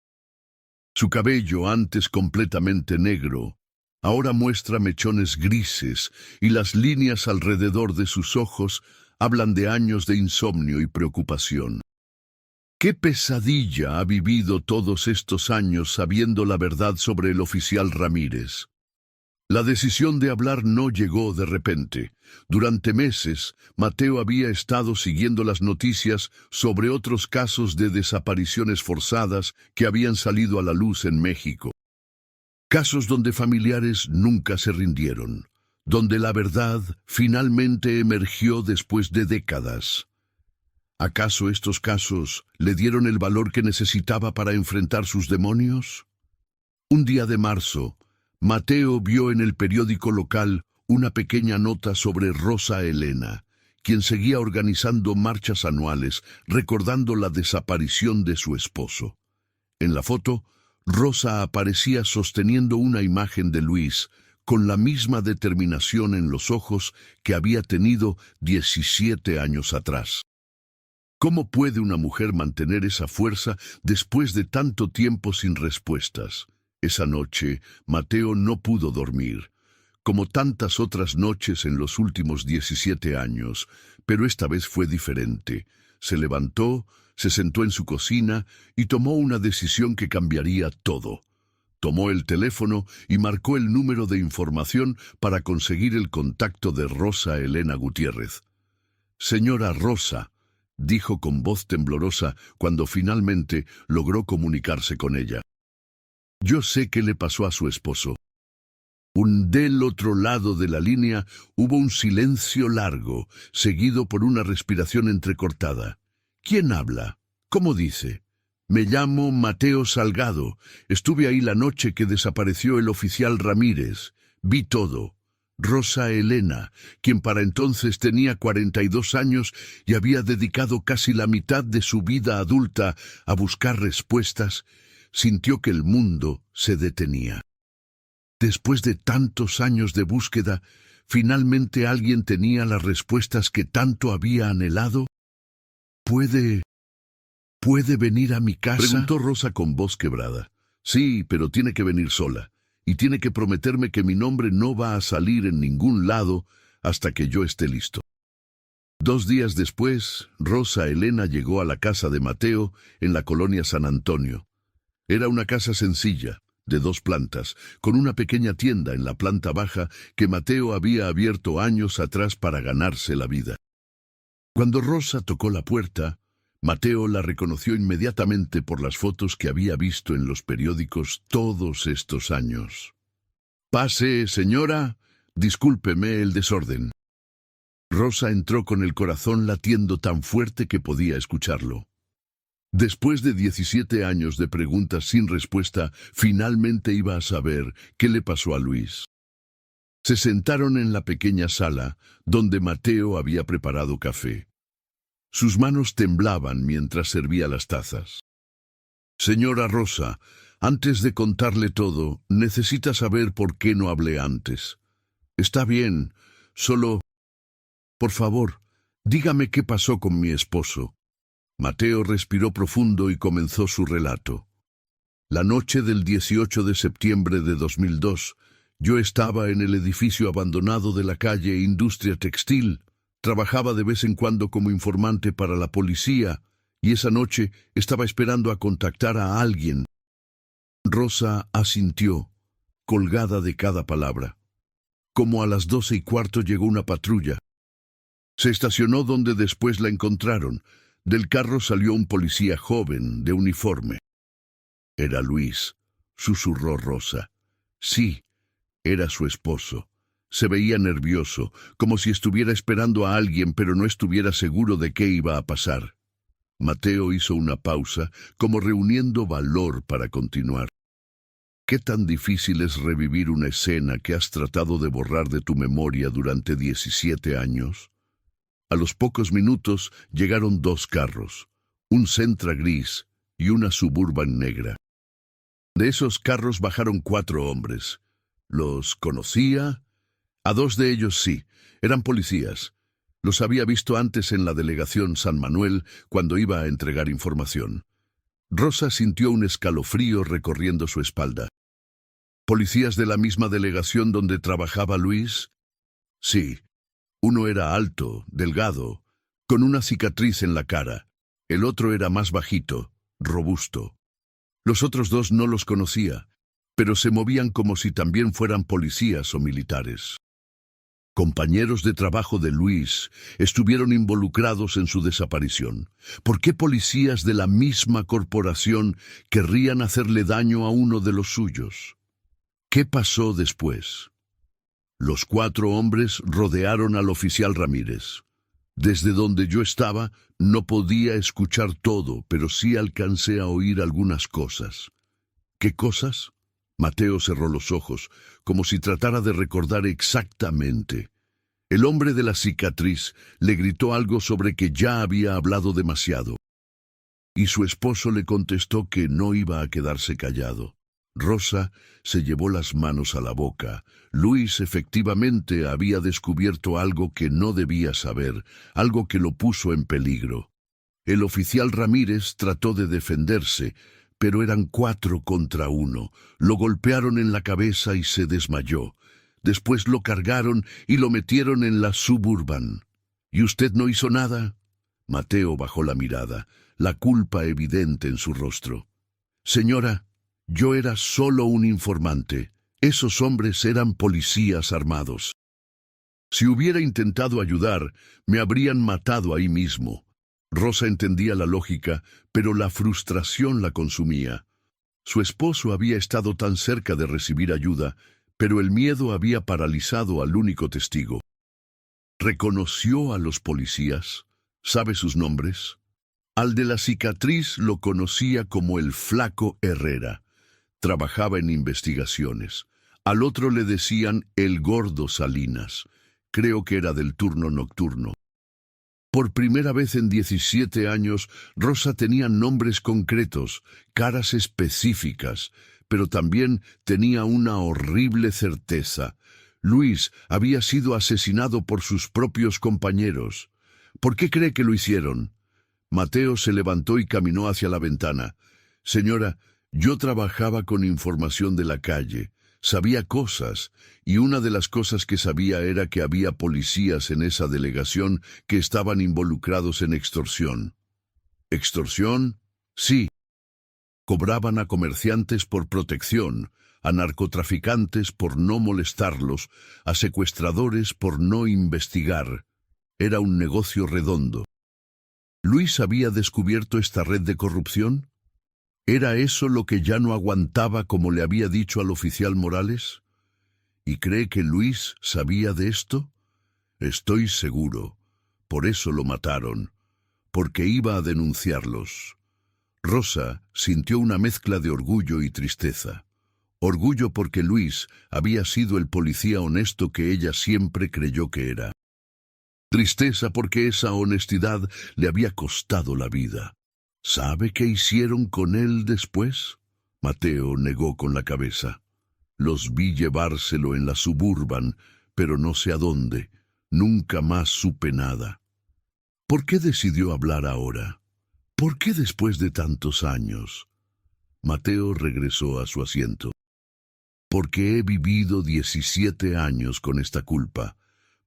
Su cabello, antes completamente negro, ahora muestra mechones grises y las líneas alrededor de sus ojos hablan de años de insomnio y preocupación. ¿Qué pesadilla ha vivido todos estos años sabiendo la verdad sobre el oficial Ramírez? La decisión de hablar no llegó de repente. Durante meses, Mateo había estado siguiendo las noticias sobre otros casos de desapariciones forzadas que habían salido a la luz en México. Casos donde familiares nunca se rindieron, donde la verdad finalmente emergió después de décadas. ¿Acaso estos casos le dieron el valor que necesitaba para enfrentar sus demonios? Un día de marzo, Mateo vio en el periódico local una pequeña nota sobre Rosa Elena, quien seguía organizando marchas anuales recordando la desaparición de su esposo. En la foto, Rosa aparecía sosteniendo una imagen de Luis, con la misma determinación en los ojos que había tenido 17 años atrás. ¿Cómo puede una mujer mantener esa fuerza después de tanto tiempo sin respuestas? Esa noche, Mateo no pudo dormir, como tantas otras noches en los últimos 17 años, pero esta vez fue diferente. Se levantó, se sentó en su cocina y tomó una decisión que cambiaría todo. Tomó el teléfono y marcó el número de información para conseguir el contacto de Rosa Elena Gutiérrez. «Señora Rosa», dijo con voz temblorosa cuando finalmente logró comunicarse con ella. «Yo sé qué le pasó a su esposo». Del otro lado de la línea hubo un silencio largo, seguido por una respiración entrecortada. «¿Quién habla? ¿Cómo dice?» «Me llamo Mateo Salgado. Estuve ahí la noche que desapareció el oficial Ramírez. Vi todo. Rosa Elena, quien para entonces tenía 42 años y había dedicado casi la mitad de su vida adulta a buscar respuestas, sintió que el mundo se detenía. Después de tantos años de búsqueda, ¿finalmente alguien tenía las respuestas que tanto había anhelado? ¿Puede venir a mi casa?», preguntó Rosa con voz quebrada. «Sí, pero tiene que venir sola, y tiene que prometerme que mi nombre no va a salir en ningún lado hasta que yo esté listo». 2 días después, Rosa Elena llegó a la casa de Mateo en la colonia San Antonio. Era una casa sencilla, de 2 plantas, con una pequeña tienda en la planta baja que Mateo había abierto años atrás para ganarse la vida. Cuando Rosa tocó la puerta, Mateo la reconoció inmediatamente por las fotos que había visto en los periódicos todos estos años. «Pase, señora. Discúlpeme el desorden». Rosa entró con el corazón latiendo tan fuerte que podía escucharlo. Después de 17 años de preguntas sin respuesta, finalmente iba a saber qué le pasó a Luis. Se sentaron en la pequeña sala, donde Mateo había preparado café. Sus manos temblaban mientras servía las tazas. «Señora Rosa, antes de contarle todo, necesita saber por qué no hablé antes. Está bien, solo... Por favor, dígame qué pasó con mi esposo». Mateo respiró profundo y comenzó su relato. «La noche del 18 de septiembre de 2002, yo estaba en el edificio abandonado de la calle Industria Textil. Trabajaba de vez en cuando como informante para la policía y esa noche estaba esperando a contactar a alguien». Rosa asintió, colgada de cada palabra. Como a las 12:15 llegó una patrulla. Se estacionó donde después la encontraron. Del carro salió un policía joven, de uniforme. «Era Luis», susurró Rosa. Sí, era su esposo. Se veía nervioso, como si estuviera esperando a alguien pero no estuviera seguro de qué iba a pasar. Mateo hizo una pausa, como reuniendo valor para continuar. «¿Qué tan difícil es revivir una escena que has tratado de borrar de tu memoria durante 17 años?» A los pocos minutos llegaron 2 carros, un Sentra gris y una Suburban negra. De esos carros bajaron 4 hombres. ¿Los conocía? A 2 de ellos sí, eran policías. Los había visto antes en la delegación San Manuel cuando iba a entregar información. Rosa sintió un escalofrío recorriendo su espalda. ¿Policías de la misma delegación donde trabajaba Luis? Sí. Uno era alto, delgado, con una cicatriz en la cara. El otro era más bajito, robusto. Los otros 2 no los conocía, pero se movían como si también fueran policías o militares. Compañeros de trabajo de Luis estuvieron involucrados en su desaparición. ¿Por qué policías de la misma corporación querrían hacerle daño a uno de los suyos? ¿Qué pasó después? Los 4 hombres rodearon al oficial Ramírez. Desde donde yo estaba, no podía escuchar todo, pero sí alcancé a oír algunas cosas. ¿Qué cosas? Mateo cerró los ojos, como si tratara de recordar exactamente. El hombre de la cicatriz le gritó algo sobre que ya había hablado demasiado. Y su esposo le contestó que no iba a quedarse callado. Rosa se llevó las manos a la boca. Luis efectivamente había descubierto algo que no debía saber, algo que lo puso en peligro. El oficial Ramírez trató de defenderse, pero eran 4 contra 1. Lo golpearon en la cabeza y se desmayó. Después lo cargaron y lo metieron en la Suburban. ¿Y usted no hizo nada? Mateo bajó la mirada, la culpa evidente en su rostro. Señora, yo era solo un informante. Esos hombres eran policías armados. Si hubiera intentado ayudar, me habrían matado ahí mismo. Rosa entendía la lógica, pero la frustración la consumía. Su esposo había estado tan cerca de recibir ayuda, pero el miedo había paralizado al único testigo. ¿Reconoció a los policías? ¿Sabe sus nombres? Al de la cicatriz lo conocía como el Flaco Herrera. Trabajaba en investigaciones. Al otro le decían el Gordo Salinas. Creo que era del turno nocturno. Por primera vez en 17 años, Rosa tenía nombres concretos, caras específicas, pero también tenía una horrible certeza. Luis había sido asesinado por sus propios compañeros. ¿Por qué cree que lo hicieron? Mateo se levantó y caminó hacia la ventana. Señora, yo trabajaba con información de la calle. Sabía cosas, y una de las cosas que sabía era que había policías en esa delegación que estaban involucrados en extorsión. ¿Extorsión? Sí. Cobraban a comerciantes por protección, a narcotraficantes por no molestarlos, a secuestradores por no investigar. Era un negocio redondo. ¿Luis había descubierto esta red de corrupción? ¿Era eso lo que ya no aguantaba como le había dicho al oficial Morales? ¿Y cree que Luis sabía de esto? Estoy seguro. Por eso lo mataron. Porque iba a denunciarlos. Rosa sintió una mezcla de orgullo y tristeza. Orgullo porque Luis había sido el policía honesto que ella siempre creyó que era. Tristeza porque esa honestidad le había costado la vida. ¿Sabe qué hicieron con él después? Mateo negó con la cabeza. Los vi llevárselo en la Suburban, pero no sé a dónde. Nunca más supe nada. ¿Por qué decidió hablar ahora? ¿Por qué después de tantos años? Mateo regresó a su asiento. Porque he vivido 17 años con esta culpa.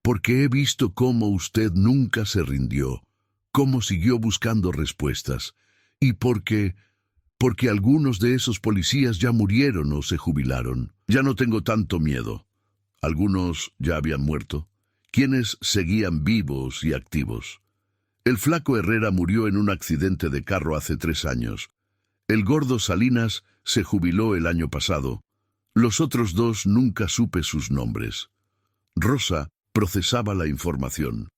Porque he visto cómo usted nunca se rindió, cómo siguió buscando respuestas. Y porque algunos de esos policías ya murieron o se jubilaron. Ya no tengo tanto miedo. Algunos ya habían muerto. ¿Quiénes seguían vivos y activos? El Flaco Herrera murió en un accidente de carro hace 3 años. El Gordo Salinas se jubiló el año pasado. Los otros 2 nunca supe sus nombres. Rosa procesaba la información.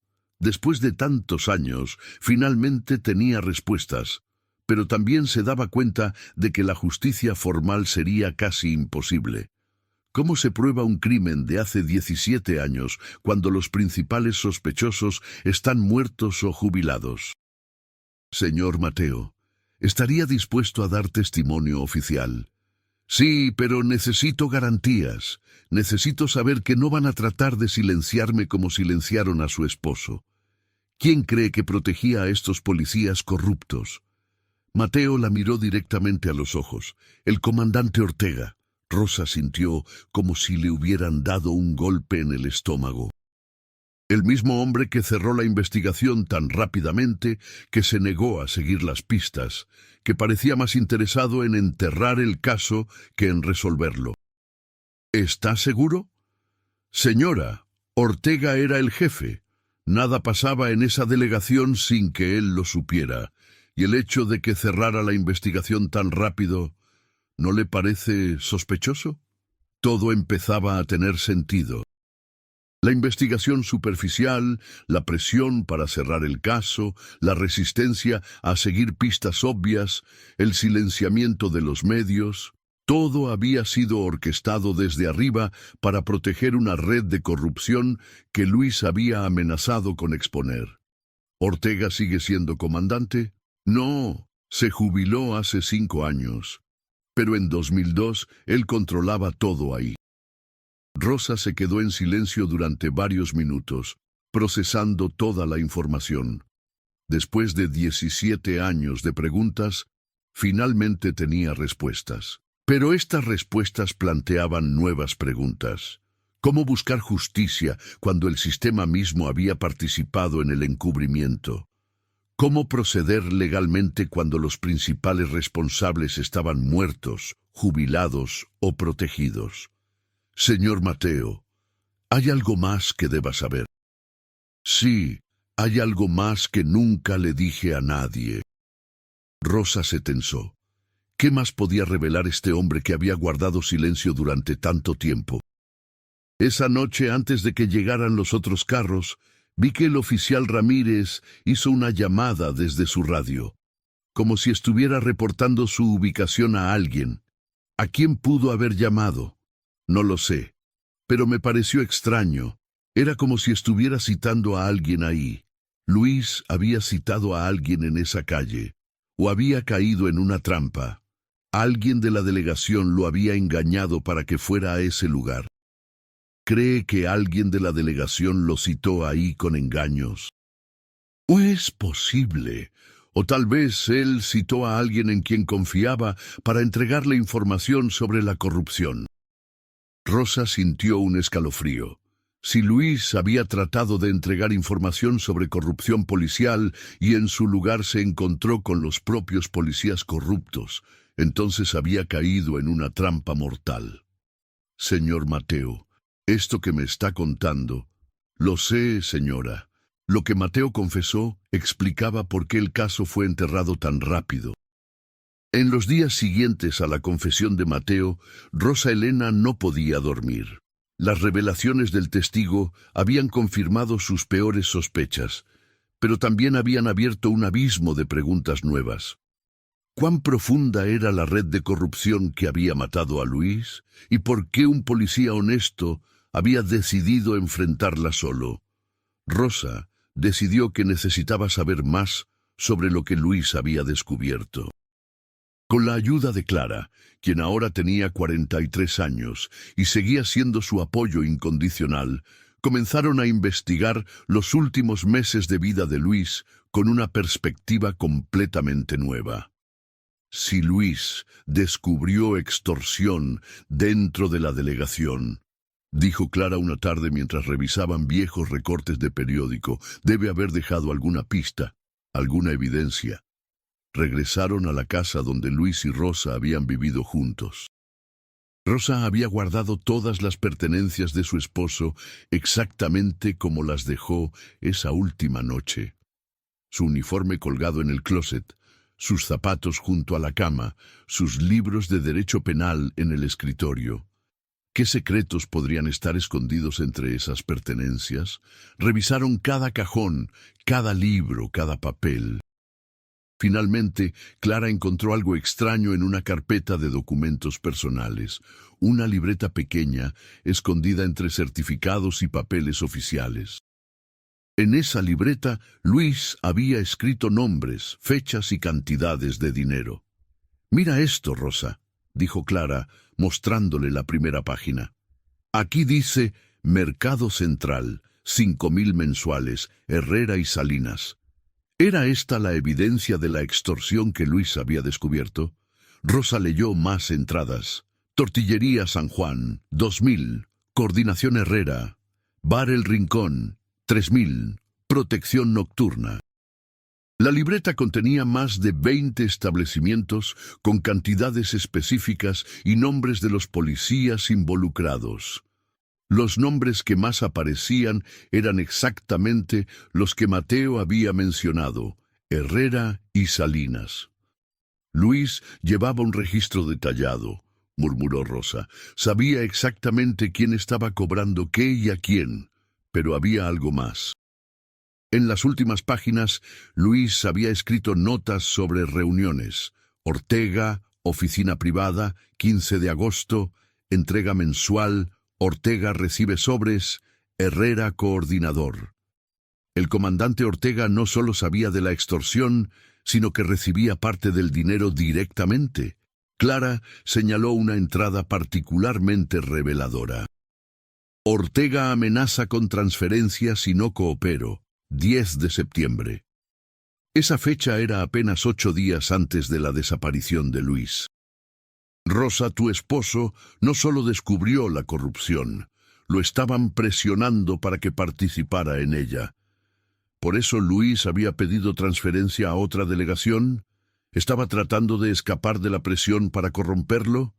Después de tantos años, finalmente tenía respuestas, pero también se daba cuenta de que la justicia formal sería casi imposible. ¿Cómo se prueba un crimen de hace 17 años cuando los principales sospechosos están muertos o jubilados? Señor Mateo, ¿estaría dispuesto a dar testimonio oficial? Sí, pero necesito garantías. Necesito saber que no van a tratar de silenciarme como silenciaron a su esposo. ¿Quién cree que protegía a estos policías corruptos? Mateo la miró directamente a los ojos. El comandante Ortega. Rosa sintió como si le hubieran dado un golpe en el estómago. El mismo hombre que cerró la investigación tan rápidamente que se negó a seguir las pistas, que parecía más interesado en enterrar el caso que en resolverlo. ¿Está seguro? Señora, Ortega era el jefe. Nada pasaba en esa delegación sin que él lo supiera, y el hecho de que cerrara la investigación tan rápido, ¿no le parece sospechoso? Todo empezaba a tener sentido. La investigación superficial, la presión para cerrar el caso, la resistencia a seguir pistas obvias, el silenciamiento de los medios, todo había sido orquestado desde arriba para proteger una red de corrupción que Luis había amenazado con exponer. ¿Ortega sigue siendo comandante? No, se jubiló hace 5 años. Pero en 2002 él controlaba todo ahí. Rosa se quedó en silencio durante varios minutos, procesando toda la información. Después de 17 años de preguntas, finalmente tenía respuestas. Pero estas respuestas planteaban nuevas preguntas. ¿Cómo buscar justicia cuando el sistema mismo había participado en el encubrimiento? ¿Cómo proceder legalmente cuando los principales responsables estaban muertos, jubilados o protegidos? Señor Mateo, ¿hay algo más que deba saber? Sí, hay algo más que nunca le dije a nadie. Rosa se tensó. ¿Qué más podía revelar este hombre que había guardado silencio durante tanto tiempo? Esa noche, antes de que llegaran los otros carros, vi que el oficial Ramírez hizo una llamada desde su radio, como si estuviera reportando su ubicación a alguien. ¿A quién pudo haber llamado? No lo sé, pero me pareció extraño. Era como si estuviera citando a alguien ahí. Luis había citado a alguien en esa calle, o había caído en una trampa. Alguien de la delegación lo había engañado para que fuera a ese lugar. ¿Cree que alguien de la delegación lo citó ahí con engaños? ¿O es posible? O tal vez él citó a alguien en quien confiaba para entregarle información sobre la corrupción. Rosa sintió un escalofrío. Si Luis había tratado de entregar información sobre corrupción policial y en su lugar se encontró con los propios policías corruptos, entonces había caído en una trampa mortal. Señor Mateo, esto que me está contando, lo sé, señora. Lo que Mateo confesó explicaba por qué el caso fue enterrado tan rápido. En los días siguientes a la confesión de Mateo, Rosa Elena no podía dormir. Las revelaciones del testigo habían confirmado sus peores sospechas, pero también habían abierto un abismo de preguntas nuevas. ¿Cuán profunda era la red de corrupción que había matado a Luis? ¿Y por qué un policía honesto había decidido enfrentarla solo? Rosa decidió que necesitaba saber más sobre lo que Luis había descubierto. Con la ayuda de Clara, quien ahora tenía 43 años y seguía siendo su apoyo incondicional, comenzaron a investigar los últimos meses de vida de Luis con una perspectiva completamente nueva. Si Luis descubrió extorsión dentro de la delegación, dijo Clara una tarde mientras revisaban viejos recortes de periódico, debe haber dejado alguna pista, alguna evidencia. Regresaron a la casa donde Luis y Rosa habían vivido juntos. Rosa había guardado todas las pertenencias de su esposo exactamente como las dejó esa última noche. Su uniforme colgado en el closet, sus zapatos junto a la cama, sus libros de derecho penal en el escritorio. ¿Qué secretos podrían estar escondidos entre esas pertenencias? Revisaron cada cajón, cada libro, cada papel. Finalmente, Clara encontró algo extraño en una carpeta de documentos personales, una libreta pequeña escondida entre certificados y papeles oficiales. En esa libreta, Luis había escrito nombres, fechas y cantidades de dinero. «Mira esto, Rosa», dijo Clara, mostrándole la primera página. «Aquí dice Mercado Central, 5,000 mensuales, Herrera y Salinas». ¿Era esta la evidencia de la extorsión que Luis había descubierto? Rosa leyó más entradas. Tortillería San Juan, 2,000. Coordinación Herrera. Bar El Rincón, 3000. Protección nocturna. La libreta contenía más de 20 establecimientos con cantidades específicas y nombres de los policías involucrados. Los nombres que más aparecían eran exactamente los que Mateo había mencionado: Herrera y Salinas. Luis llevaba un registro detallado, murmuró Rosa. Sabía exactamente quién estaba cobrando qué y a quién, pero había algo más. En las últimas páginas, Luis había escrito notas sobre reuniones. Ortega, oficina privada, 15 de agosto, entrega mensual, Ortega recibe sobres, Herrera coordinador. El comandante Ortega no solo sabía de la extorsión, sino que recibía parte del dinero directamente. Clara señaló una entrada particularmente reveladora. Ortega amenaza con transferencias si no coopero. 10 de septiembre. Esa fecha era apenas 8 días antes de la desaparición de Luis. Rosa, tu esposo, no solo descubrió la corrupción, lo estaban presionando para que participara en ella. ¿Por eso Luis había pedido transferencia a otra delegación? ¿Estaba tratando de escapar de la presión para corromperlo?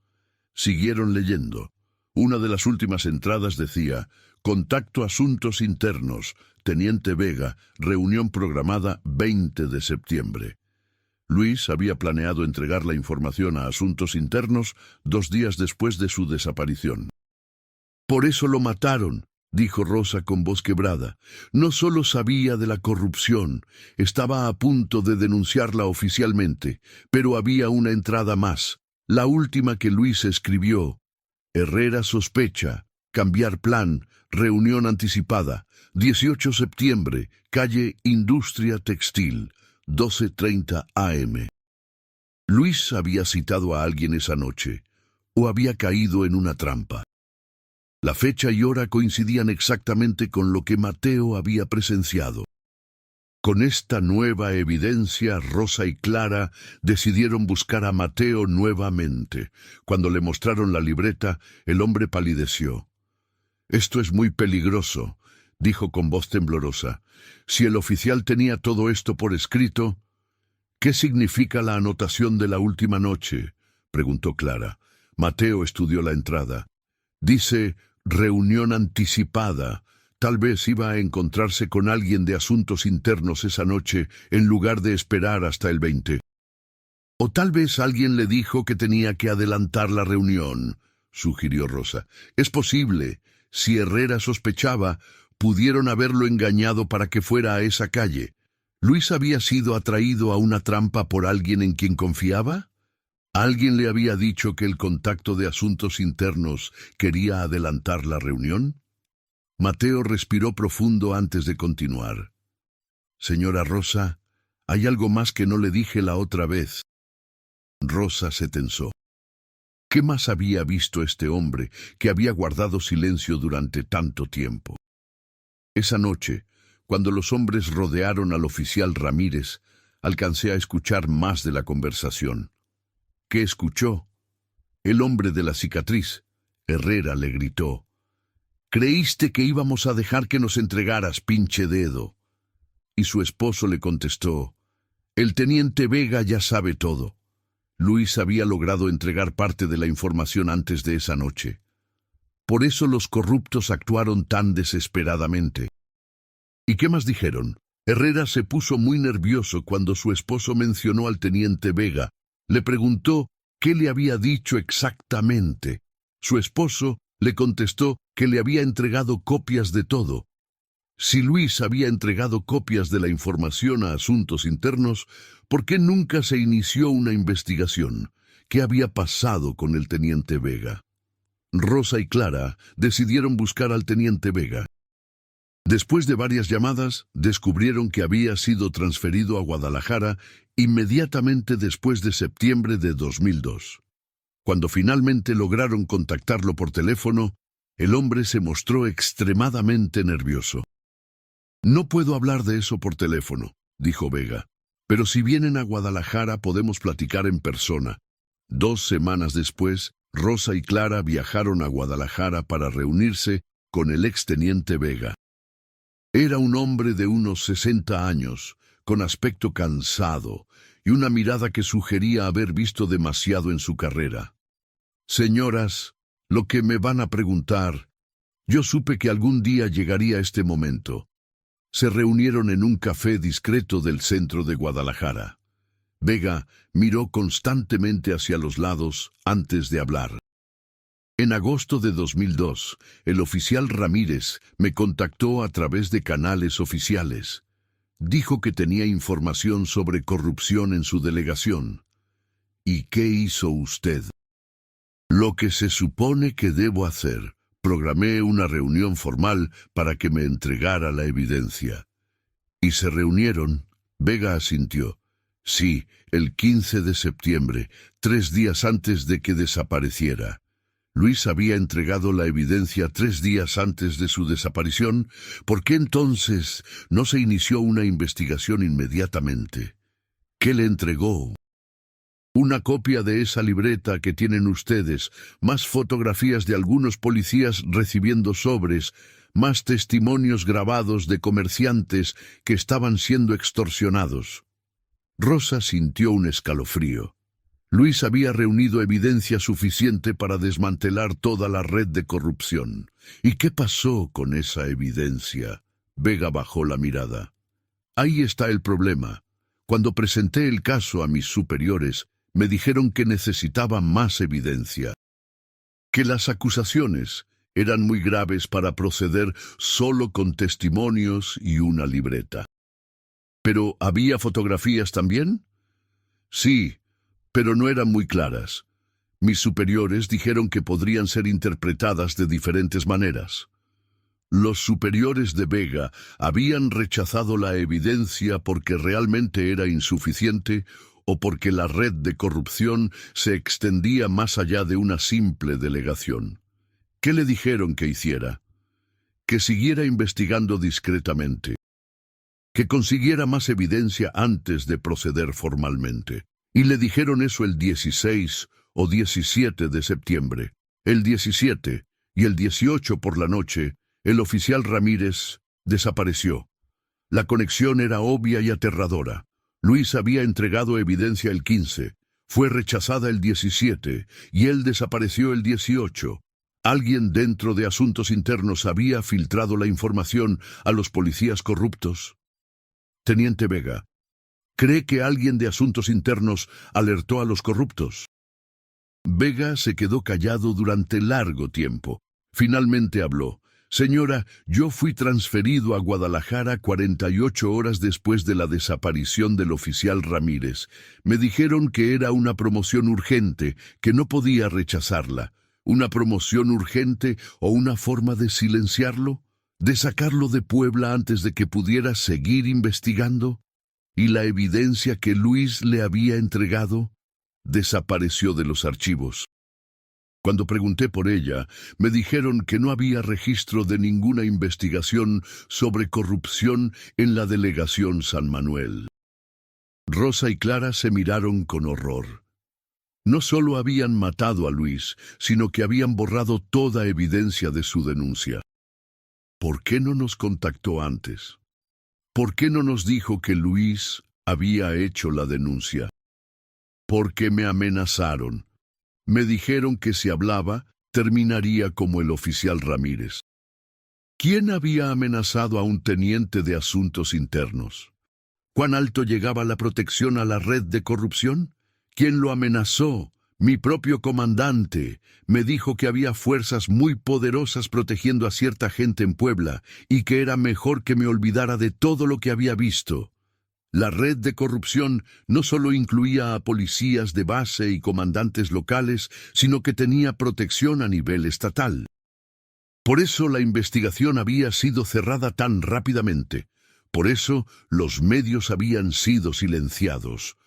Siguieron leyendo. Una de las últimas entradas decía: Contacto Asuntos Internos, Teniente Vega, reunión programada 20 de septiembre. Luis había planeado entregar la información a Asuntos Internos 2 días después de su desaparición. Por eso lo mataron, dijo Rosa con voz quebrada. No solo sabía de la corrupción, estaba a punto de denunciarla oficialmente, pero había una entrada más, la última que Luis escribió. Herrera sospecha, cambiar plan, reunión anticipada, 18 de septiembre, calle Industria Textil, 12:30 am. Luis había citado a alguien esa noche, o había caído en una trampa. La fecha y hora coincidían exactamente con lo que Mateo había presenciado. Con esta nueva evidencia, Rosa y Clara decidieron buscar a Mateo nuevamente. Cuando le mostraron la libreta, el hombre palideció. «Esto es muy peligroso», dijo con voz temblorosa. «Si el oficial tenía todo esto por escrito...» «¿Qué significa la anotación de la última noche?», preguntó Clara. Mateo estudió la entrada. «Dice, reunión anticipada. Tal vez iba a encontrarse con alguien de Asuntos Internos esa noche, en lugar de esperar hasta el 20. O tal vez alguien le dijo que tenía que adelantar la reunión», sugirió Rosa. «Es posible. Si Herrera sospechaba, pudieron haberlo engañado para que fuera a esa calle. ¿Luis había sido atraído a una trampa por alguien en quien confiaba? ¿Alguien le había dicho que el contacto de Asuntos Internos quería adelantar la reunión?» Mateo respiró profundo antes de continuar. «Señora Rosa, hay algo más que no le dije la otra vez». Rosa se tensó. ¿Qué más había visto este hombre que había guardado silencio durante tanto tiempo? Esa noche, cuando los hombres rodearon al oficial Ramírez, alcancé a escuchar más de la conversación. ¿Qué escuchó? El hombre de la cicatriz. Herrera le gritó: «¿Creíste que íbamos a dejar que nos entregaras, pinche dedo?» Y su esposo le contestó: «El teniente Vega ya sabe todo». Luis había logrado entregar parte de la información antes de esa noche. Por eso los corruptos actuaron tan desesperadamente. ¿Y qué más dijeron? Herrera se puso muy nervioso cuando su esposo mencionó al teniente Vega. Le preguntó qué le había dicho exactamente. Su esposo le contestó que le había entregado copias de todo. Si Luis había entregado copias de la información a Asuntos Internos, ¿por qué nunca se inició una investigación? ¿Qué había pasado con el teniente Vega? Rosa y Clara decidieron buscar al teniente Vega. Después de varias llamadas, descubrieron que había sido transferido a Guadalajara inmediatamente después de septiembre de 2002. Cuando finalmente lograron contactarlo por teléfono, el hombre se mostró extremadamente nervioso. «No puedo hablar de eso por teléfono», dijo Vega, «pero si vienen a Guadalajara podemos platicar en persona». 2 semanas después, Rosa y Clara viajaron a Guadalajara para reunirse con el exteniente Vega. Era un hombre de unos 60 años, con aspecto cansado y una mirada que sugería haber visto demasiado en su carrera. Señoras, lo que me van a preguntar, yo supe que algún día llegaría este momento. Se reunieron en un café discreto del centro de Guadalajara. Vega miró constantemente hacia los lados antes de hablar. En agosto de 2002, el oficial Ramírez me contactó a través de canales oficiales. Dijo que tenía información sobre corrupción en su delegación. ¿Y qué hizo usted? Lo que se supone que debo hacer. Programé una reunión formal para que me entregara la evidencia. ¿Y se reunieron? Vega asintió. Sí, el 15 de septiembre, 3 días antes de que desapareciera. Luis había entregado la evidencia 3 días antes de su desaparición. ¿Por qué entonces no se inició una investigación inmediatamente? ¿Qué le entregó? Una copia de esa libreta que tienen ustedes, más fotografías de algunos policías recibiendo sobres, más testimonios grabados de comerciantes que estaban siendo extorsionados. Rosa sintió un escalofrío. Luis había reunido evidencia suficiente para desmantelar toda la red de corrupción. ¿Y qué pasó con esa evidencia? Vega bajó la mirada. Ahí está el problema. Cuando presenté el caso a mis superiores, me dijeron que necesitaba más evidencia. Que las acusaciones eran muy graves para proceder solo con testimonios y una libreta. ¿Pero había fotografías también? Sí, pero no eran muy claras. Mis superiores dijeron que podrían ser interpretadas de diferentes maneras. Los superiores de Vega habían rechazado la evidencia porque realmente era insuficiente o porque la red de corrupción se extendía más allá de una simple delegación. ¿Qué le dijeron que hiciera? Que siguiera investigando discretamente. Que consiguiera más evidencia antes de proceder formalmente. Y le dijeron eso el 16 o 17 de septiembre. El 17 y el 18 por la noche, el oficial Ramírez desapareció. La conexión era obvia y aterradora. Luis había entregado evidencia el 15, fue rechazada el 17 y él desapareció el 18. Alguien dentro de Asuntos Internos había filtrado la información a los policías corruptos. Teniente Vega, ¿cree que alguien de Asuntos Internos alertó a los corruptos? Vega se quedó callado durante largo tiempo. Finalmente habló. Señora, yo fui transferido a Guadalajara 48 horas después de la desaparición del oficial Ramírez. Me dijeron que era una promoción urgente, que no podía rechazarla. ¿Una promoción urgente o una forma de silenciarlo? ¿De sacarlo de Puebla antes de que pudiera seguir investigando? ¿Y la evidencia que Luis le había entregado? Desapareció de los archivos. Cuando pregunté por ella, me dijeron que no había registro de ninguna investigación sobre corrupción en la delegación San Manuel. Rosa y Clara se miraron con horror. No solo habían matado a Luis, sino que habían borrado toda evidencia de su denuncia. ¿Por qué no nos contactó antes? ¿Por qué no nos dijo que Luis había hecho la denuncia? Porque me amenazaron. Me dijeron que si hablaba, terminaría como el oficial Ramírez. ¿Quién había amenazado a un teniente de Asuntos Internos? ¿Cuán alto llegaba la protección a la red de corrupción? ¿Quién lo amenazó? Mi propio comandante me dijo que había fuerzas muy poderosas protegiendo a cierta gente en Puebla y que era mejor que me olvidara de todo lo que había visto. La red de corrupción no solo incluía a policías de base y comandantes locales, sino que tenía protección a nivel estatal. Por eso la investigación había sido cerrada tan rápidamente. Por eso los medios habían sido silenciados.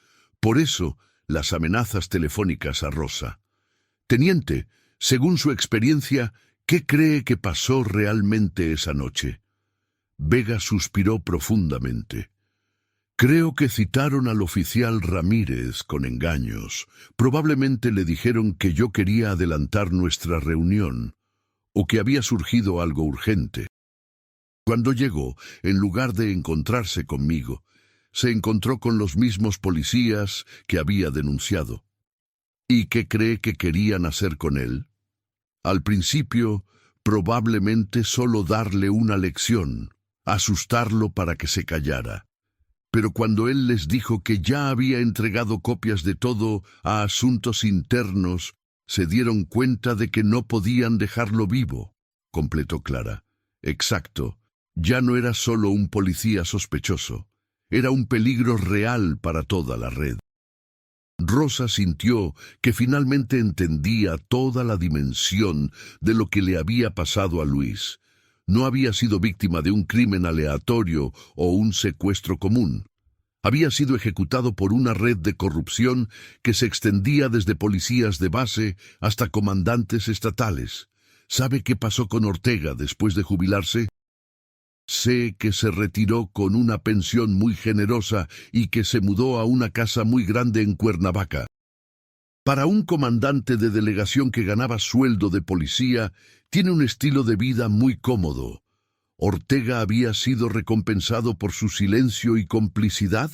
Por eso las amenazas telefónicas a Rosa. Teniente, según su experiencia, ¿qué cree que pasó realmente esa noche? Vega suspiró profundamente. Creo que citaron al oficial Ramírez con engaños. Probablemente le dijeron que yo quería adelantar nuestra reunión, o que había surgido algo urgente. Cuando llegó, en lugar de encontrarse conmigo, se encontró con los mismos policías que había denunciado. ¿Y qué cree que querían hacer con él? Al principio, probablemente solo darle una lección, asustarlo para que se callara. Pero cuando él les dijo que ya había entregado copias de todo a asuntos internos, se dieron cuenta de que no podían dejarlo vivo, completó Clara. Exacto, ya no era solo un policía sospechoso, era un peligro real para toda la red. Rosa sintió que finalmente entendía toda la dimensión de lo que le había pasado a Luis. No había sido víctima de un crimen aleatorio o un secuestro común. Había sido ejecutado por una red de corrupción que se extendía desde policías de base hasta comandantes estatales. ¿Sabe qué pasó con Ortega después de jubilarse? Sé que se retiró con una pensión muy generosa y que se mudó a una casa muy grande en Cuernavaca. Para un comandante de delegación que ganaba sueldo de policía, tiene un estilo de vida muy cómodo. ¿Ortega había sido recompensado por su silencio y complicidad?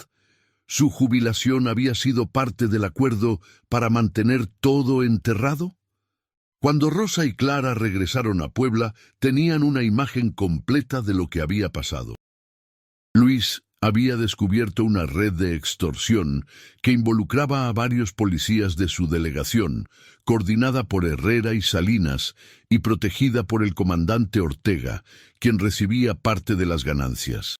¿Su jubilación había sido parte del acuerdo para mantener todo enterrado? Cuando Rosa y Clara regresaron a Puebla, tenían una imagen completa de lo que había pasado. Luis había descubierto una red de extorsión que involucraba a varios policías de su delegación, coordinada por Herrera y Salinas y protegida por el comandante Ortega, quien recibía parte de las ganancias.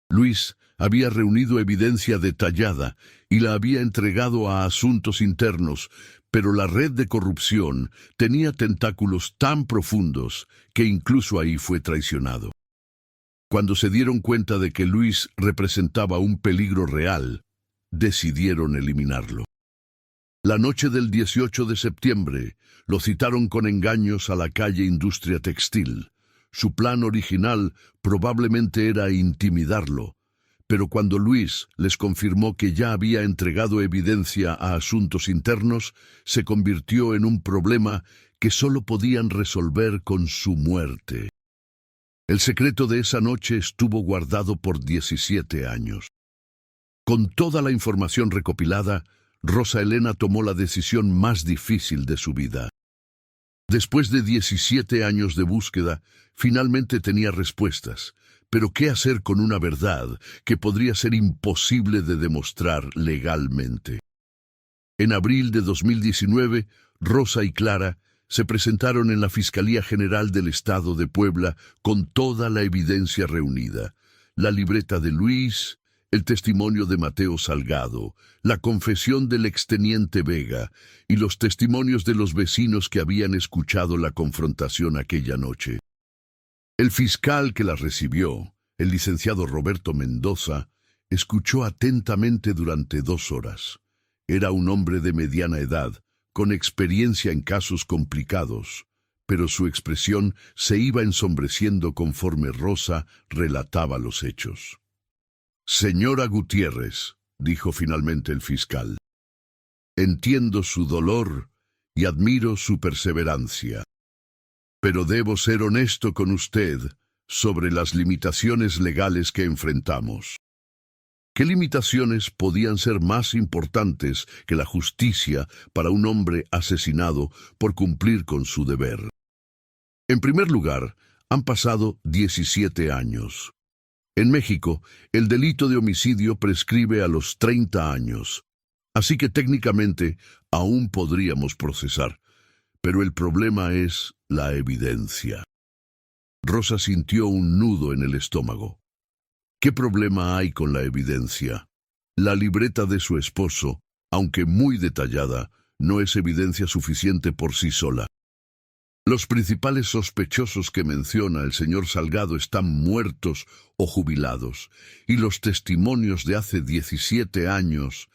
Luis había reunido evidencia detallada y la había entregado a asuntos internos, pero la red de corrupción tenía tentáculos tan profundos que incluso ahí fue traicionado. Cuando se dieron cuenta de que Luis representaba un peligro real, decidieron eliminarlo. La noche del 18 de septiembre, lo citaron con engaños a la calle Industria Textil. Su plan original probablemente era intimidarlo, pero cuando Luis les confirmó que ya había entregado evidencia a asuntos internos, se convirtió en un problema que solo podían resolver con su muerte. El secreto de esa noche estuvo guardado por 17 años. Con toda la información recopilada, Rosa Elena tomó la decisión más difícil de su vida. Después de 17 años de búsqueda, finalmente tenía respuestas. Pero ¿qué hacer con una verdad que podría ser imposible de demostrar legalmente? En abril de 2019, Rosa y Clara se presentaron en la Fiscalía General del Estado de Puebla con toda la evidencia reunida: la libreta de Luis, el testimonio de Mateo Salgado, la confesión del exteniente Vega y los testimonios de los vecinos que habían escuchado la confrontación aquella noche. El fiscal que las recibió, el licenciado Roberto Mendoza, escuchó atentamente durante 2 horas. Era un hombre de mediana edad, con experiencia en casos complicados, pero su expresión se iba ensombreciendo conforme Rosa relataba los hechos. «Señora Gutiérrez», dijo finalmente el fiscal, «entiendo su dolor y admiro su perseverancia. Pero debo ser honesto con usted sobre las limitaciones legales que enfrentamos. ¿Qué limitaciones podían ser más importantes que la justicia para un hombre asesinado por cumplir con su deber? En primer lugar, han pasado 17 años. En México, el delito de homicidio prescribe a los 30 años, así que técnicamente aún podríamos procesar. Pero el problema es la evidencia. Rosa sintió un nudo en el estómago. ¿Qué problema hay con la evidencia? La libreta de su esposo, aunque muy detallada, no es evidencia suficiente por sí sola. Los principales sospechosos que menciona el señor Salgado están muertos o jubilados, y los testimonios de hace 17 años.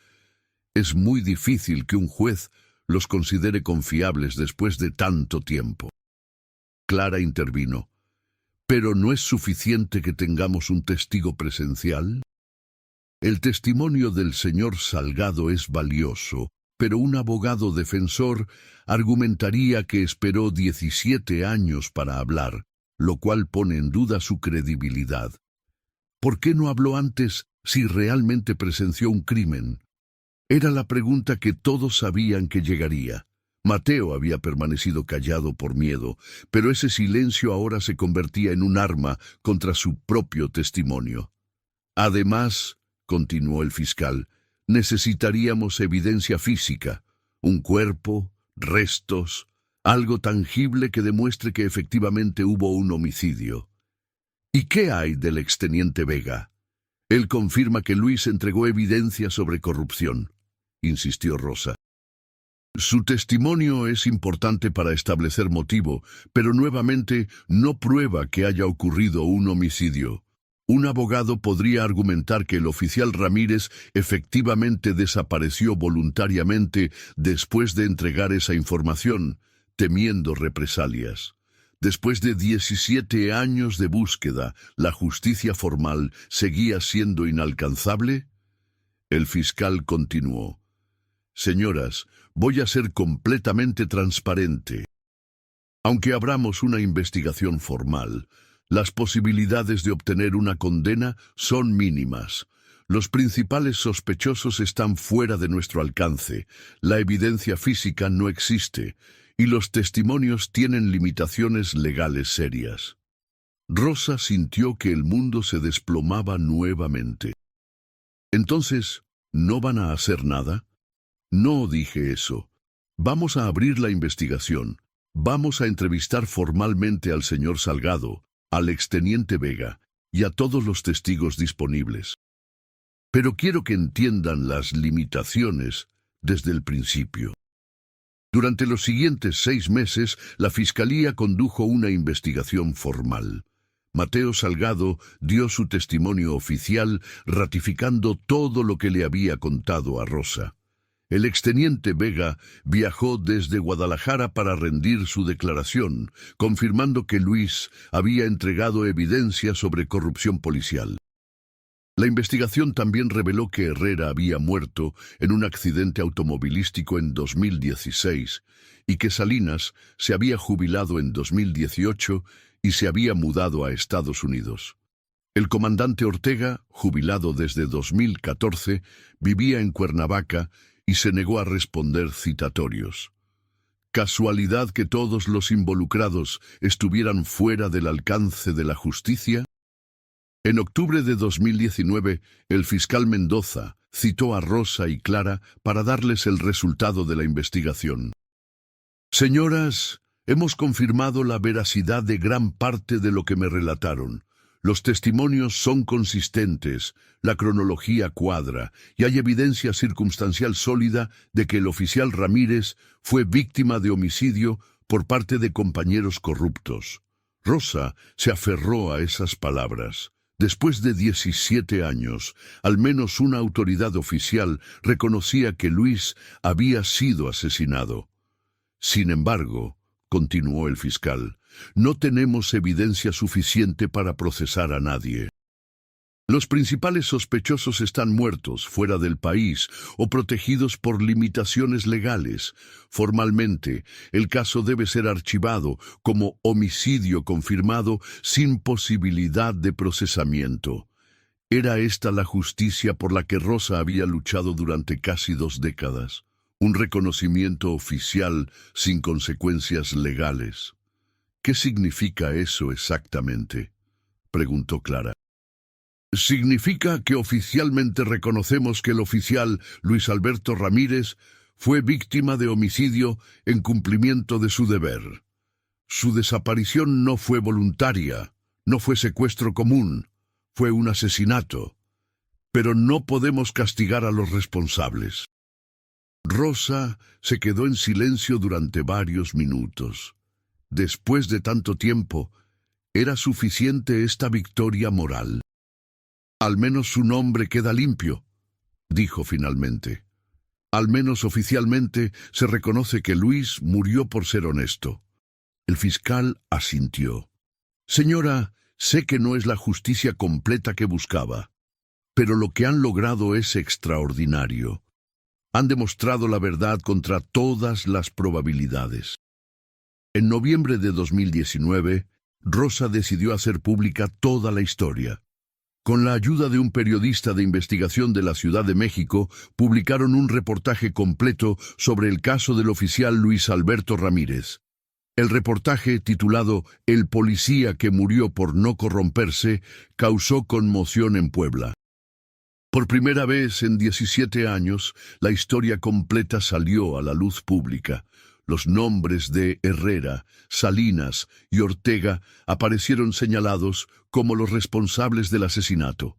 Es muy difícil que un juez los considere confiables después de tanto tiempo. Clara intervino. ¿Pero no es suficiente que tengamos un testigo presencial? El testimonio del señor Salgado es valioso, pero un abogado defensor argumentaría que esperó 17 años para hablar, lo cual pone en duda su credibilidad. ¿Por qué no habló antes si realmente presenció un crimen? Era la pregunta que todos sabían que llegaría. Mateo había permanecido callado por miedo, pero ese silencio ahora se convertía en un arma contra su propio testimonio. Además, continuó el fiscal, necesitaríamos evidencia física, un cuerpo, restos, algo tangible que demuestre que efectivamente hubo un homicidio. ¿Y qué hay del exteniente Vega? Él confirma que Luis entregó evidencia sobre corrupción, insistió Rosa. Su testimonio es importante para establecer motivo, pero nuevamente no prueba que haya ocurrido un homicidio. Un abogado podría argumentar que el oficial Ramírez efectivamente desapareció voluntariamente después de entregar esa información, temiendo represalias. Después de 17 años de búsqueda, ¿la justicia formal seguía siendo inalcanzable? El fiscal continuó. Señoras, voy a ser completamente transparente. Aunque abramos una investigación formal, las posibilidades de obtener una condena son mínimas. Los principales sospechosos están fuera de nuestro alcance, la evidencia física no existe, y los testimonios tienen limitaciones legales serias. Rosa sintió que el mundo se desplomaba nuevamente. Entonces, ¿no van a hacer nada? No dije eso. Vamos a abrir la investigación. Vamos a entrevistar formalmente al señor Salgado, al exteniente Vega y a todos los testigos disponibles. Pero quiero que entiendan las limitaciones desde el principio. Durante los siguientes 6 meses, la Fiscalía condujo una investigación formal. Mateo Salgado dio su testimonio oficial, ratificando todo lo que le había contado a Rosa. El exteniente Vega viajó desde Guadalajara para rendir su declaración, confirmando que Luis había entregado evidencia sobre corrupción policial. La investigación también reveló que Herrera había muerto en un accidente automovilístico en 2016 y que Salinas se había jubilado en 2018 y se había mudado a Estados Unidos. El comandante Ortega, jubilado desde 2014, vivía en Cuernavaca y se negó a responder citatorios. ¿Casualidad que todos los involucrados estuvieran fuera del alcance de la justicia? En octubre de 2019, el fiscal Mendoza citó a Rosa y Clara para darles el resultado de la investigación. Señoras, hemos confirmado la veracidad de gran parte de lo que me relataron. Los testimonios son consistentes, la cronología cuadra y hay evidencia circunstancial sólida de que el oficial Ramírez fue víctima de homicidio por parte de compañeros corruptos. Rosa se aferró a esas palabras. Después de 17 años, al menos una autoridad oficial reconocía que Luis había sido asesinado. Sin embargo, continuó el fiscal, no tenemos evidencia suficiente para procesar a nadie. Los principales sospechosos están muertos, fuera del país o protegidos por limitaciones legales. Formalmente, el caso debe ser archivado como homicidio confirmado sin posibilidad de procesamiento. Era esta la justicia por la que Rosa había luchado durante casi 2 décadas. Un reconocimiento oficial sin consecuencias legales. ¿Qué significa eso exactamente?, preguntó Clara. Significa que oficialmente reconocemos que el oficial Luis Alberto Ramírez fue víctima de homicidio en cumplimiento de su deber. Su desaparición no fue voluntaria, no fue secuestro común, fue un asesinato. Pero no podemos castigar a los responsables. Rosa se quedó en silencio durante varios minutos. Después de tanto tiempo, ¿era suficiente esta victoria moral? Al menos su nombre queda limpio, dijo finalmente. Al menos oficialmente se reconoce que Luis murió por ser honesto. El fiscal asintió. Señora, sé que no es la justicia completa que buscaba, pero lo que han logrado es extraordinario. Han demostrado la verdad contra todas las probabilidades. En noviembre de 2019, Rosa decidió hacer pública toda la historia. Con la ayuda de un periodista de investigación de la Ciudad de México, publicaron un reportaje completo sobre el caso del oficial Luis Alberto Ramírez. El reportaje, titulado "El policía que murió por no corromperse", causó conmoción en Puebla. Por primera vez en 17 años, la historia completa salió a la luz pública. Los nombres de Herrera, Salinas y Ortega aparecieron señalados como los responsables del asesinato.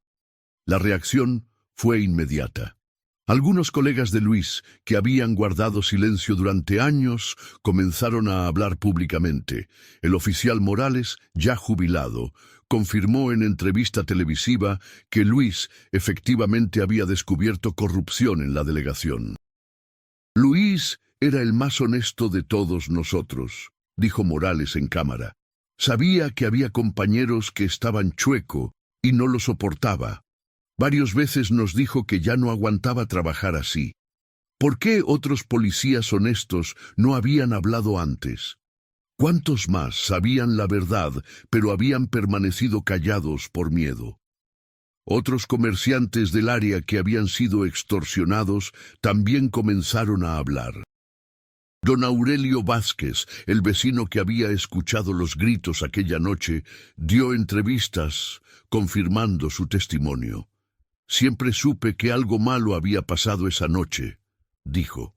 La reacción fue inmediata. Algunos colegas de Luis, que habían guardado silencio durante años, comenzaron a hablar públicamente. El oficial Morales, ya jubilado, confirmó en entrevista televisiva que Luis efectivamente había descubierto corrupción en la delegación. Luis era el más honesto de todos nosotros, dijo Morales en cámara. Sabía que había compañeros que estaban chueco y no lo soportaba. Varias veces nos dijo que ya no aguantaba trabajar así. ¿Por qué otros policías honestos no habían hablado antes? ¿Cuántos más sabían la verdad, pero habían permanecido callados por miedo? Otros comerciantes del área que habían sido extorsionados también comenzaron a hablar. Don Aurelio Vázquez, el vecino que había escuchado los gritos aquella noche, dio entrevistas confirmando su testimonio. Siempre supe que algo malo había pasado esa noche, dijo.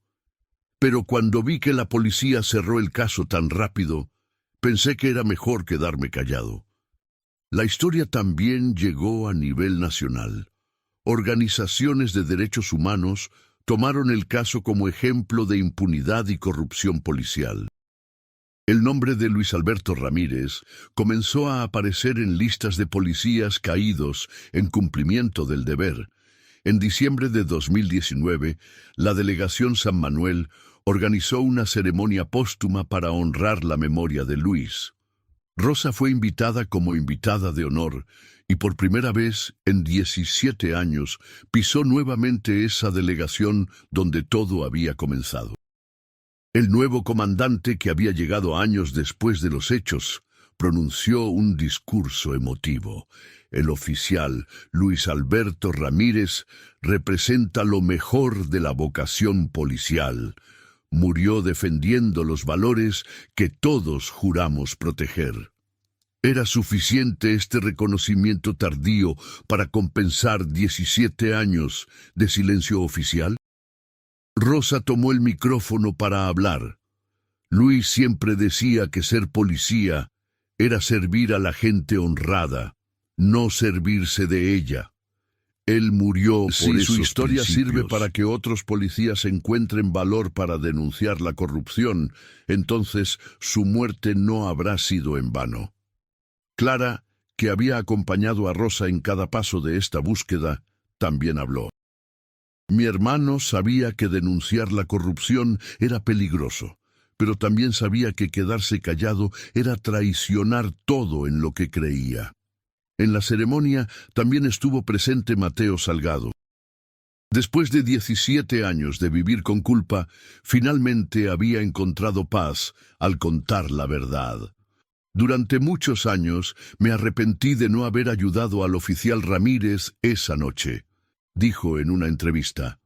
Pero cuando vi que la policía cerró el caso tan rápido, pensé que era mejor quedarme callado. La historia también llegó a nivel nacional. Organizaciones de derechos humanos tomaron el caso como ejemplo de impunidad y corrupción policial. El nombre de Luis Alberto Ramírez comenzó a aparecer en listas de policías caídos en cumplimiento del deber. En diciembre de 2019, la Delegación San Manuel organizó una ceremonia póstuma para honrar la memoria de Luis. Rosa fue invitada como invitada de honor y por primera vez en 17 años pisó nuevamente esa delegación donde todo había comenzado. El nuevo comandante, que había llegado años después de los hechos, pronunció un discurso emotivo. El oficial Luis Alberto Ramírez representa lo mejor de la vocación policial. Murió defendiendo los valores que todos juramos proteger. ¿Era suficiente este reconocimiento tardío para compensar 17 años de silencio oficial? Rosa tomó el micrófono para hablar. Luis siempre decía que ser policía era servir a la gente honrada, no servirse de ella. Él murió por esos
su historia
principios.
sirve para que otros policías encuentren valor para denunciar la corrupción, entonces su muerte no habrá sido en vano. Clara, que había acompañado a Rosa en cada paso de esta búsqueda, también habló. Mi hermano sabía que denunciar la corrupción era peligroso, pero también sabía que quedarse callado era traicionar todo en lo que creía. En la ceremonia también estuvo presente Mateo Salgado. Después de 17 años de vivir con culpa, finalmente había encontrado paz al contar la verdad. Durante muchos años me arrepentí de no haber ayudado al oficial Ramírez esa noche, dijo en una entrevista.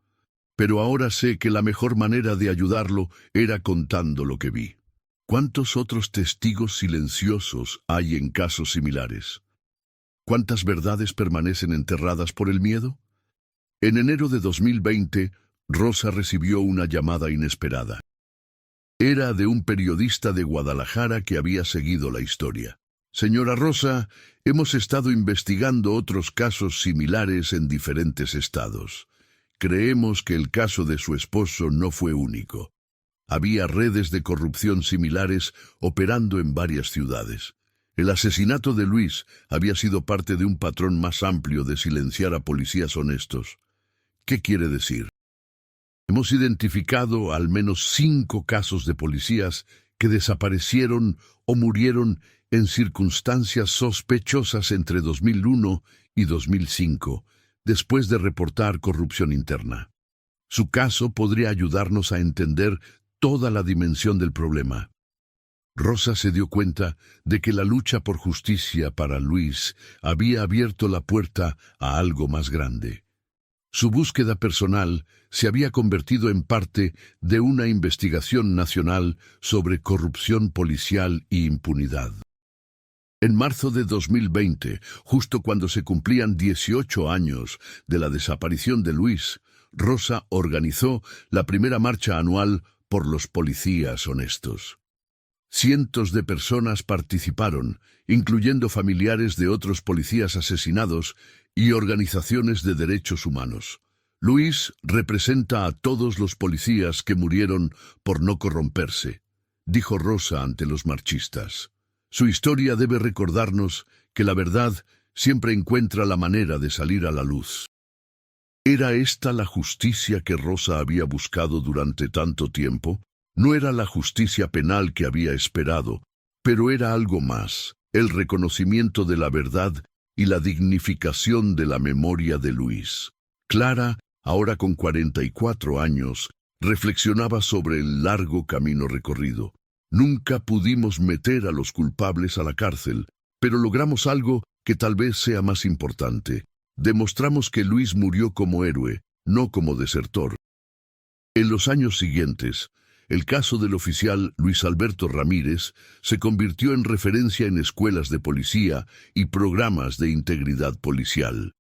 Pero ahora sé que la mejor manera de ayudarlo era contando lo que vi. ¿Cuántos otros testigos silenciosos hay en casos similares? ¿Cuántas verdades permanecen enterradas por el miedo? En enero de 2020, Rosa recibió una llamada inesperada. Era de un periodista de Guadalajara que había seguido la historia. Señora Rosa, hemos estado investigando otros casos similares en diferentes estados. Creemos que el caso de su esposo no fue único. Había redes de corrupción similares operando en varias ciudades. El asesinato de Luis había sido parte de un patrón más amplio de silenciar a policías honestos. ¿Qué quiere decir? Hemos identificado al menos 5 casos de policías que desaparecieron o murieron en circunstancias sospechosas entre 2001 y 2005, después de reportar corrupción interna. Su caso podría ayudarnos a entender toda la dimensión del problema.
Rosa se dio cuenta de que la lucha por justicia para Luis había abierto la puerta a algo más grande. Su búsqueda personal se había convertido en parte de una investigación nacional sobre corrupción policial y impunidad. En marzo de 2020, justo cuando se cumplían 18 años de la desaparición de Luis, Rosa organizó la primera marcha anual por los policías honestos. Cientos de personas participaron, incluyendo familiares de otros policías asesinados y organizaciones de derechos humanos. Luis representa a todos los policías que murieron por no corromperse, dijo Rosa ante los marchistas. Su historia debe recordarnos que la verdad siempre encuentra la manera de salir a la luz. ¿Era esta la justicia que Rosa había buscado durante tanto tiempo? No era la justicia penal que había esperado, pero era algo más, el reconocimiento de la verdad y la dignificación de la memoria de Luis. Clara, ahora con 44 años, reflexionaba sobre el largo camino recorrido. Nunca pudimos meter a los culpables a la cárcel, pero logramos algo que tal vez sea más importante. Demostramos que Luis murió como héroe, no como desertor. En los años siguientes, el caso del oficial Luis Alberto Ramírez se convirtió en referencia en escuelas de policía y programas de integridad policial.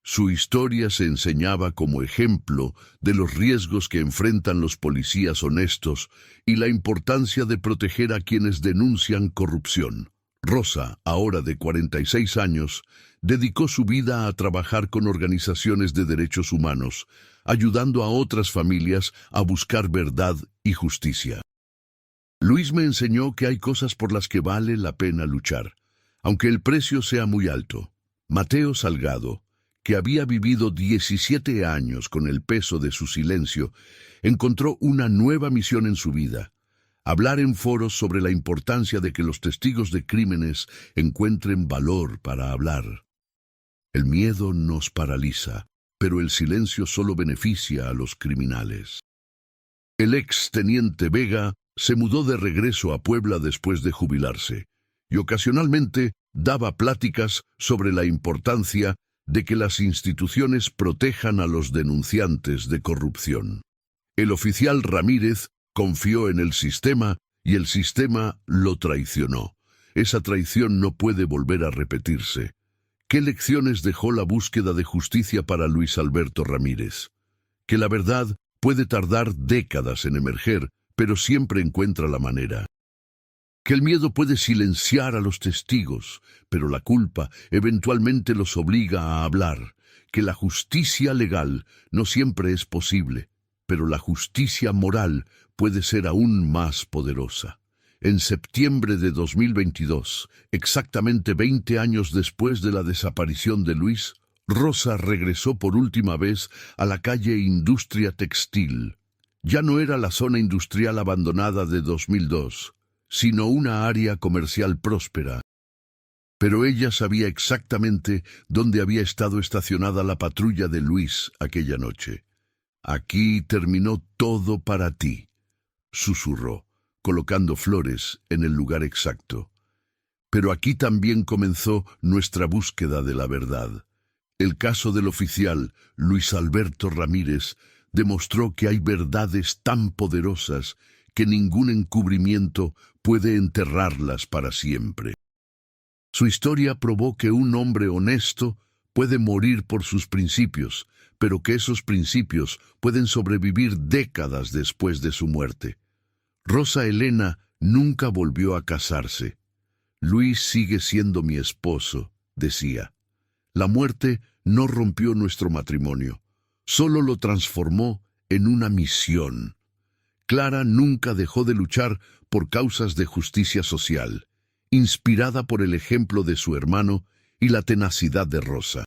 Su historia se enseñaba como ejemplo de los riesgos que enfrentan los policías honestos y la importancia de proteger a quienes denuncian corrupción. Rosa, ahora de 46 años, dedicó su vida a trabajar con organizaciones de derechos humanos, ayudando a otras familias a buscar verdad y justicia. Luis me enseñó que hay cosas por las que vale la pena luchar, aunque el precio sea muy alto. Mateo Salgado, que había vivido 17 años con el peso de su silencio, encontró una nueva misión en su vida: hablar en foros sobre la importancia de que los testigos de crímenes encuentren valor para hablar. El miedo nos paraliza, pero el silencio solo beneficia a los criminales. El ex teniente Vega se mudó de regreso a Puebla después de jubilarse, y ocasionalmente daba pláticas sobre la importancia de que las instituciones protejan a los denunciantes de corrupción. El oficial Ramírez confió en el sistema y el sistema lo traicionó. Esa traición no puede volver a repetirse. ¿Qué lecciones dejó la búsqueda de justicia para Luis Alberto Ramírez? Que la verdad puede tardar décadas en emerger, pero siempre encuentra la manera. Que el miedo puede silenciar a los testigos, pero la culpa eventualmente los obliga a hablar. Que la justicia legal no siempre es posible, pero la justicia moral puede ser aún más poderosa. En septiembre de 2022, exactamente 20 años después de la desaparición de Luis, Rosa regresó por última vez a la calle Industria Textil. Ya no era la zona industrial abandonada de 2002, sino una área comercial próspera. Pero ella sabía exactamente dónde había estado estacionada la patrulla de Luis aquella noche. «Aquí terminó todo para ti», susurró, colocando flores en el lugar exacto. Pero aquí también comenzó nuestra búsqueda de la verdad. El caso del oficial Luis Alberto Ramírez demostró que hay verdades tan poderosas que ningún encubrimiento puede enterrarlas para siempre. Su historia probó que un hombre honesto puede morir por sus principios, pero que esos principios pueden sobrevivir décadas después de su muerte. Rosa Elena nunca volvió a casarse. «Luis sigue siendo mi esposo», decía. La muerte no rompió nuestro matrimonio, solo lo transformó en una misión. Clara nunca dejó de luchar por causas de justicia social, inspirada por el ejemplo de su hermano y la tenacidad de Rosa.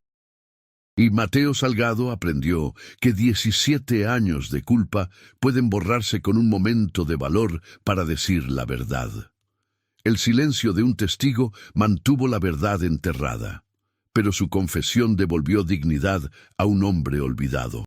Y Mateo Salgado aprendió que 17 años de culpa pueden borrarse con un momento de valor para decir la verdad. El silencio de un testigo mantuvo la verdad enterrada, pero su confesión devolvió dignidad a un hombre olvidado.